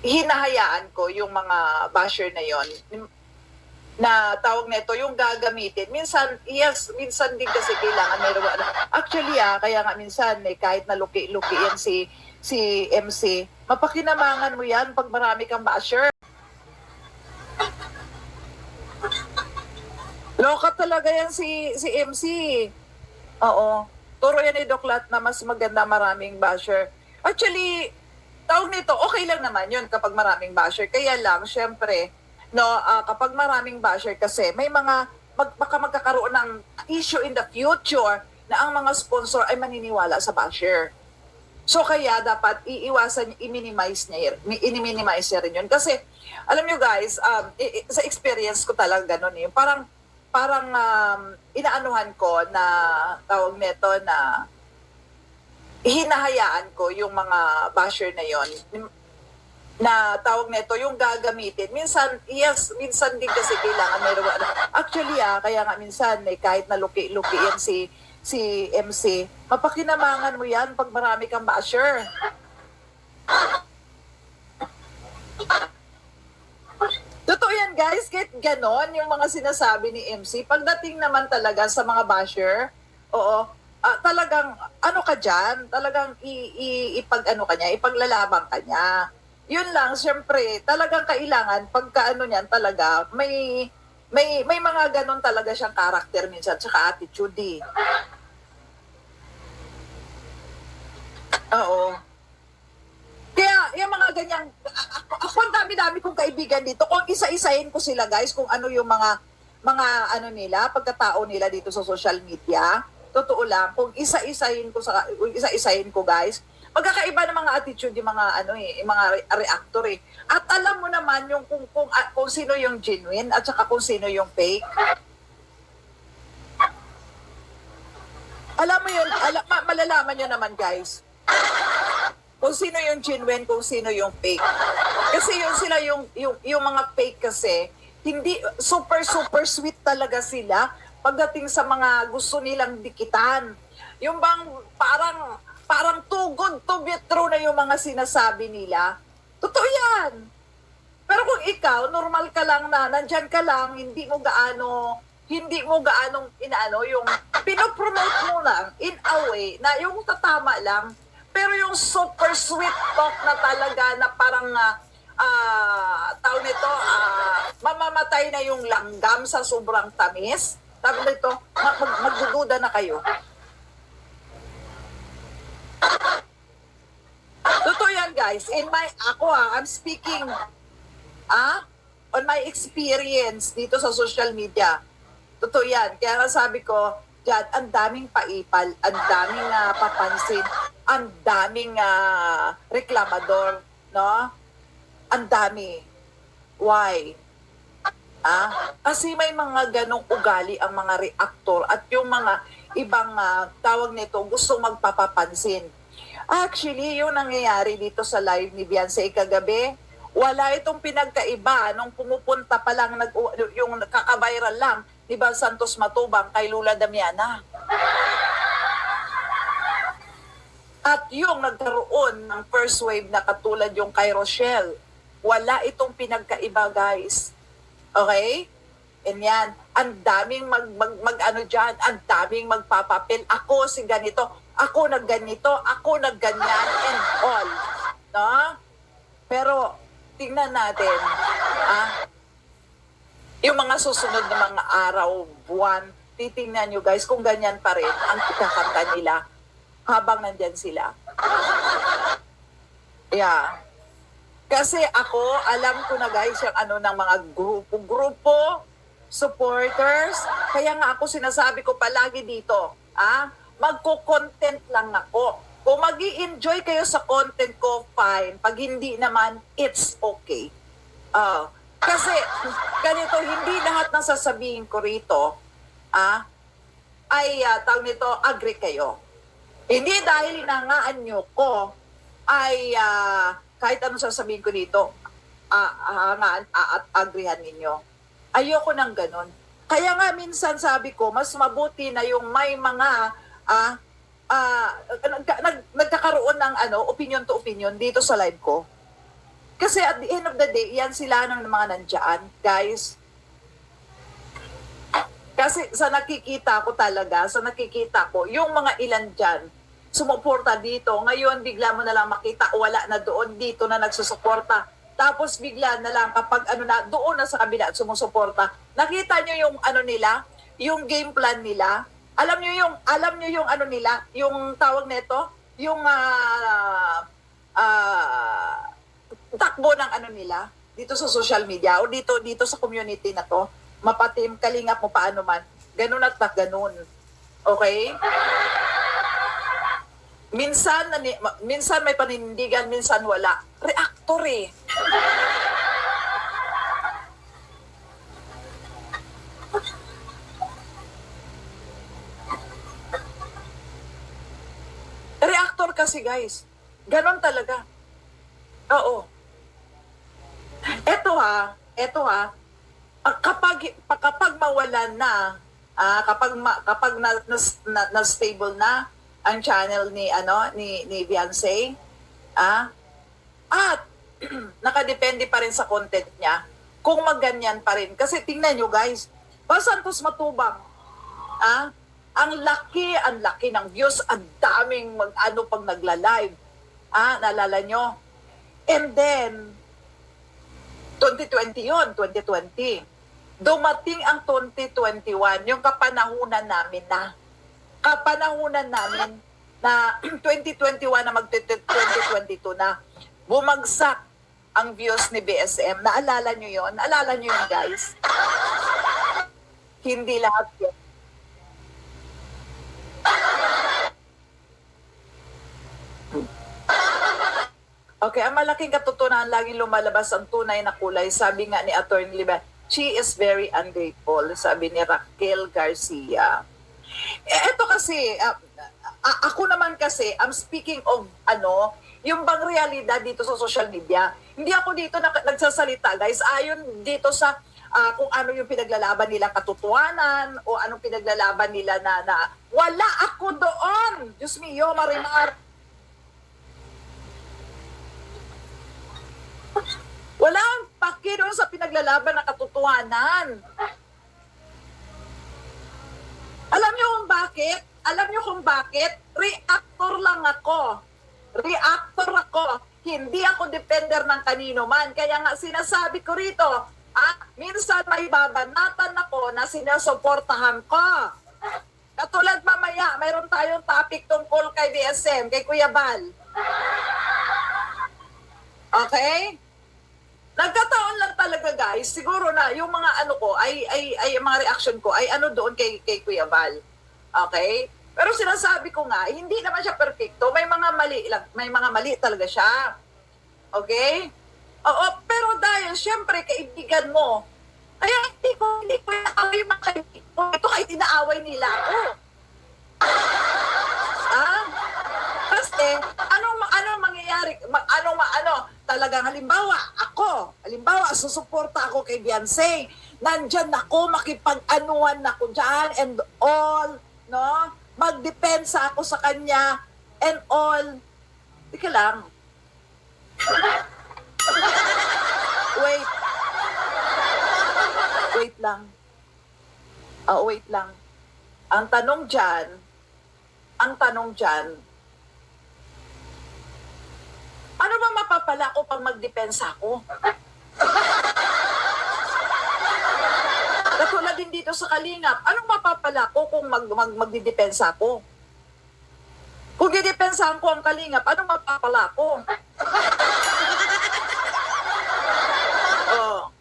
hinahayaan ko yung mga basher na yon na tawag nito yung gagamitin. Minsan din kasi kailangan meron. Actually kaya nga minsan kahit na luki-luki yan si MC, mapakinamangan mo yan pag marami kang basher. Loka talaga yan si MC. Oo. Turo yan ni Doklat na mas maganda maraming basher. Actually, tawag nito, okay lang naman yun kapag maraming basher. Kaya lang, syempre, no, kapag maraming basher kasi, may mga baka magkakaroon ng issue in the future na ang mga sponsor ay maniniwala sa basher. So kaya dapat iiwasan, i-minimize niya rin yun. Kasi alam nyo guys, sa experience ko talaga ganun eh. Parang inaanuhan ko na tawag nito na hinahayaan ko yung mga basher na yon na tawag nito yung gagamitin. Minsan, yes, minsan din kasi kailangan mayroon. Actually kaya nga minsan kahit na luki-luki yan si MC, mapakinamangan mo yan pag marami kang basher. Totoo yan guys, kahit ganon yung mga sinasabi ni MC, pagdating naman talaga sa mga basher, oo, talagang ano ka dyan, talagang ipaglalabang ka niya. Yun lang, syempre, talagang kailangan, pagka ano niyan talaga, may mga ganon talaga siyang karakter minsan, tsaka attitude eh. Oo. Kaya, yung mga ganyang, ako ang dami-dami kong kaibigan dito, kung isa-isahin ko sila guys, kung ano yung mga ano nila, pagkatao nila dito sa social media, totoo lang, kung isa-isahin ko guys, magkakaiba ng mga attitude yung mga yung mga reactor eh. At alam mo naman yung kung sino yung genuine at saka kung sino yung fake. Alam mo yun, malalaman nyo naman guys. Kung sino yung genuine, kung sino yung fake. Kasi yun sila yung mga fake kasi, hindi super sweet talaga sila pagdating sa mga gusto nilang dikitan. Yung bang parang too good to be true na yung mga sinasabi nila. Totoo yan. Pero kung ikaw, normal ka lang na, nandyan ka lang, hindi mo gaanong yung pinopromote mo lang in a way na yung tatama lang, pero yung super sweet talk na talaga na parang tawag nito, mamamatay na yung langgam sa sobrang tamis. Tawag nito, magdududa na kayo. Totoo yan guys. I'm speaking on my experience dito sa social media. Totoo yan. Kaya nga sabi ko, dyan, ang daming paipal, ang daming papansin, ang daming reklamador, no? Ang dami. Why? Kasi may mga ganong ugali ang mga reactor at yung mga ibang tawag nito gusto magpapapansin. Actually, yung nangyayari dito sa live ni Beyonce kagabi, wala itong pinagkaiba nung pumupunta pa lang yung kaka-viral lang ni Bal Santos Matubang kay Lula Damiana. At yung nagkaroon ng first wave na katulad yung kay Rochelle, wala itong pinagkaiba guys. Okay? And yan, ang daming mag-ano dyan, ang daming magpapapil. Ako si ganito, ako nagganito, ako nagganyan, and all. No? Pero, tingnan natin, yung mga susunod na mga araw, buwan, titingnan nyo guys, kung ganyan pa rin ang ikakanta nila habang nandyan sila. Yeah. Kasi ako, alam ko na guys, yung ng mga grupo, supporters. Kaya nga ako sinasabi ko palagi dito, magko-content lang ako. Kung magi-enjoy kayo sa content ko, fine. Pag hindi naman, it's okay. Kasi ganito, hindi lahat ng sasabihin ko rito, ay tawag nito, agree kayo. Hindi dahil inangaan nyo ko, ay kahit anong sasabihin ko dito, at agreehan ninyo. Ayoko ng ganun. Kaya nga minsan sabi ko, mas mabuti na yung may mga nagkakaroon ng opinion to opinion dito sa live ko. Kasi at the end of the day, yan sila ng mga nandyan, guys. Kasi sa nakikita ko, yung mga ilan dyan, sumuporta dito. Ngayon, bigla mo na lang makita, wala na doon, dito na nagsusuporta. Tapos bigla na lang kapag doon na sa kabila at sumusuporta. Nakita nyo yung nila, yung game plan nila. Alam nyo yung nila, yung tawag nito, yung takbo ng nila dito sa social media o dito sa community na to. mapatim, kalingap mo paano man. Ganun at ganun. Okay? Minsan may paninindigan, minsan wala. Reactor eh. Reactor kasi guys. Ganon talaga. Oo. Eto ha, kapag mawalan na, kapag na stable na ang channel ni Beyonce, at nakadepende pa rin sa content niya, kung magganyan pa rin. Kasi tingnan nyo guys, Santos Matubang, ang laki ng views, ang daming pag nagla-live. Naalala nyo? And then, 2020 yun, 2020. Dumating ang 2021, yung kapanahunan namin na 2021 na mag-2022 na bumagsak ang views ni BSM. Naalala nyo yun? Naalala nyo yun, guys? Hindi lahat yun. Okay, ang malaking katotohanan, laging lumalabas ang tunay na kulay. Sabi nga ni Atty. Liban, she is very ungrateful, sabi ni Raquel Garcia. Ito kasi, ako naman kasi, I'm speaking of yung bang realidad dito sa social media. Hindi ako dito nagsasalita, guys. Ayon dito sa kung ano yung pinaglalaban nila katotohanan o anong pinaglalaban nila na wala ako doon. Diyos mio, Marimar. Wala ang paki doon sa pinaglalaban ng katotohanan. Alam niyo kung bakit? Alam niyo kung bakit? Reactor lang ako. Reactor ako. Hindi ako defender ng kanino man. Kaya nga sinasabi ko rito, minsan may babanatan ako na sinusuportahan ko. Katulad mamaya, mayroon tayong topic tungkol kay BSM, kay Kuya Bal. Okay? Nagkataon lang talaga guys, siguro na yung mga mga reaction ko ay doon kay Kuya Bal. Okay? Pero sinasabi ko nga, hindi naman siya perfecto, may mga mali talaga siya. Okay? Oo, pero dahil syempre kaibigan mo, kaya hindi ko inaaway yung mga kaibigan ko. Ito kahit inaaway nila ako. Kasi, anong mangyayari? Talagang halimbawa, susuporta ako kay Beyonce. Nandyan ako, makipag-anuhan ako dyan and all, no? Magdepensa ako sa kanya and all. Tika lang. Wait lang. Wait lang. Ang tanong dyan, ano ba mapapala ko pag magdepensa ako? Katulad din dito sa Kalingap, anong mapapala ko kung magdidepensa ako? Kung didepensahan ko ang Kalingap, anong mapapala ko?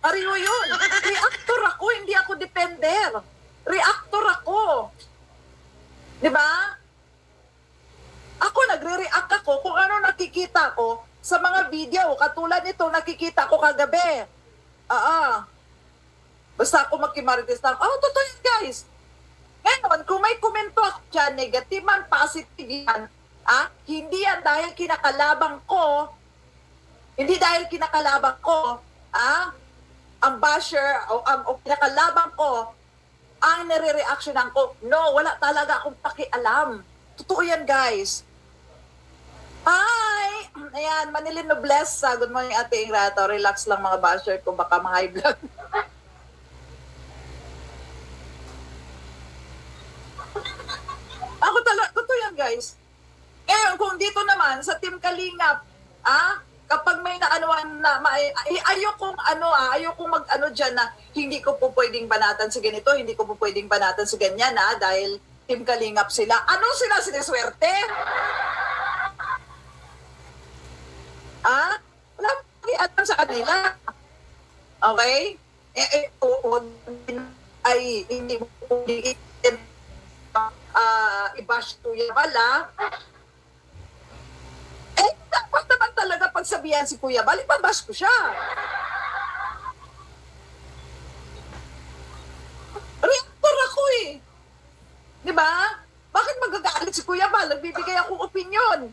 Pareho yun. Reactor ako, hindi ako defender. Reactor ako. Diba? Ako, nagre-react ako kung ano nakikita ko sa mga video. Katulad nito, nakikita ko kagabi. Basta ako magkimarites lang. Totoo yun, guys. Ngayon, kung may komento ako dyan, negative man, positive yan, hindi yan dahil kinakalabang ko, ang basher o kinakalabang ko, ang nire-reactionan ko. No, wala talaga akong pakialam. Totoo yan, guys. Hi! Ayan, Manilin Nobles. Good morning, Ate Ingrato. Relax lang mga basher ko, baka ma-high blood. Ako talaga, totoo yan, guys. Ngayon, kung dito naman, sa Team Kalingap, kapag may naanuan na, ayokong mag-ano dyan na hindi ko po pwedeng banatan sa ganito, hindi ko po pwedeng banatan sa ganyan, dahil Team Kalingap sila. Ano sila siniswerte? Wala pakialam sa kanila. Okay? ay hindi mo i-bash Kuya Bal, eh, dapat naman talaga pagsabihan si Kuya Bal, ipabash ko siya. Reactor ako eh. Di ba? Bakit magagalit si Kuya Bal? Nagbibigay akong opinion.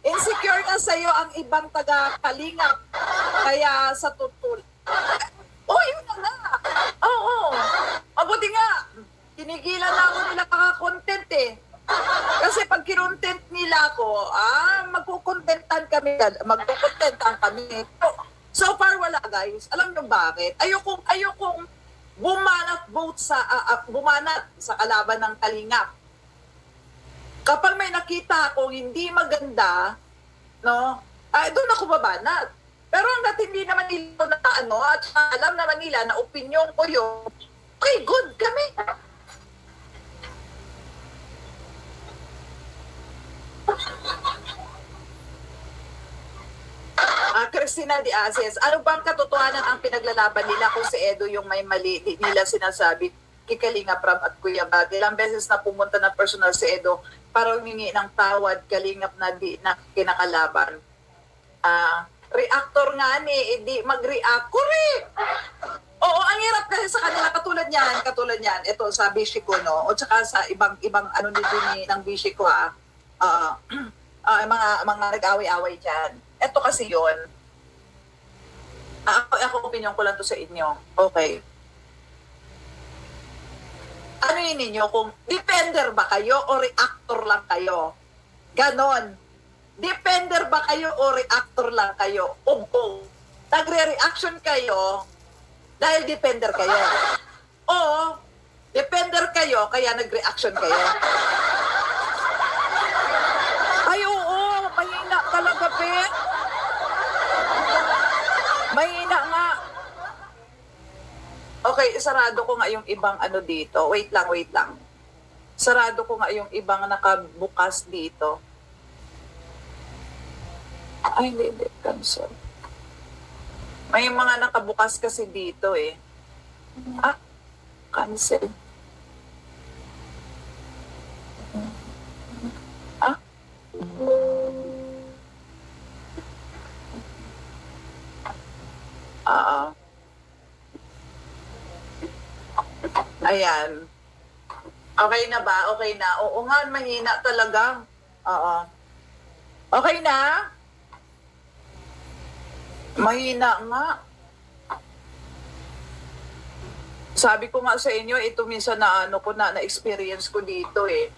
Insecure na sa'yo ang ibang taga-kalingap. Kaya sa tutul. Yun na nga. Oo. Mabuti nga. Tinigilan na ako nila kaka-content eh. Kasi pag kinontent nila ako, magkukontentan kami. Magkukontentan kami. So far wala guys. Alam nyo bakit? Ayokong bumanat sa kalaban ng kalingap. Kapag may nakita akong hindi maganda, no, doon ako babanat. Pero hanggat hindi naman nila at alam naman nila na opinion ko yun, okay, good kami. Christina de Aces, ano bang katotohanan ang pinaglalaban nila kung si Edo yung may mali nila sinasabi kay Kalinga Prab at Kuya Bal? Ilang beses na pumunta na personal si Edo para humingi ng tawad, Kalingap na di na kinakalaban. Reactor nga di mag-react. Correct! Oo, ang hirap kasi sa kanila, katulad niyan, ito sa Bishi ko, no? O tsaka sa ibang ano ng Bishi ko, mga nag-away-away dyan. Ito kasi yun. Ako opinion ko lang to sa inyo. Okay. Ano yun ninyo kung defender ba kayo o reactor lang kayo? Ganon. Defender ba kayo o reactor lang kayo? O nagre-reaction kayo dahil defender kayo. O defender kayo kaya nag-reaction kayo. Ay, oo. Mahina talaga, pe. Mahina nga. Okay, sarado ko nga yung ibang ano dito. Wait lang. Sarado ko nga yung ibang nakabukas dito. Ay, hindi. Cancel. May mga nakabukas kasi dito eh. Cancel. Ayan. Okay na ba? Okay na. Oo nga, mahina talaga. Oo. Okay na? Mahina nga. Sabi ko nga sa inyo, ito minsan na-experience ko dito eh.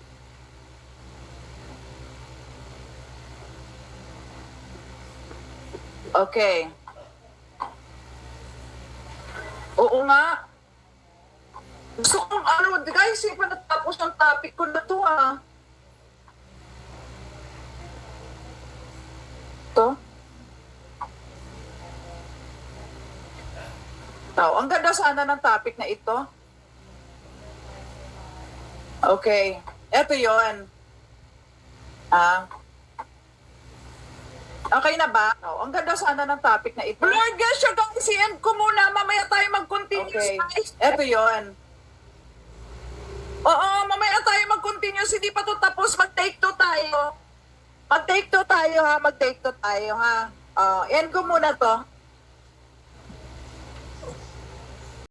Okay. Oo nga. Gusto kong guys, hindi pa natapos ng topic ko na to Ito. Ang ganda sana ng topic na ito. Okay. Ito yon. Okay na ba? Ang ganda sana ng topic na ito. Lord, guys, i-end ko muna. Mamaya tayo mag-continue. Okay. Ito yon. Oo, mamaya tayo mag-continue. Hindi pa ito tapos. Mag-take two tayo. Mag-take two tayo ha. End ko muna to.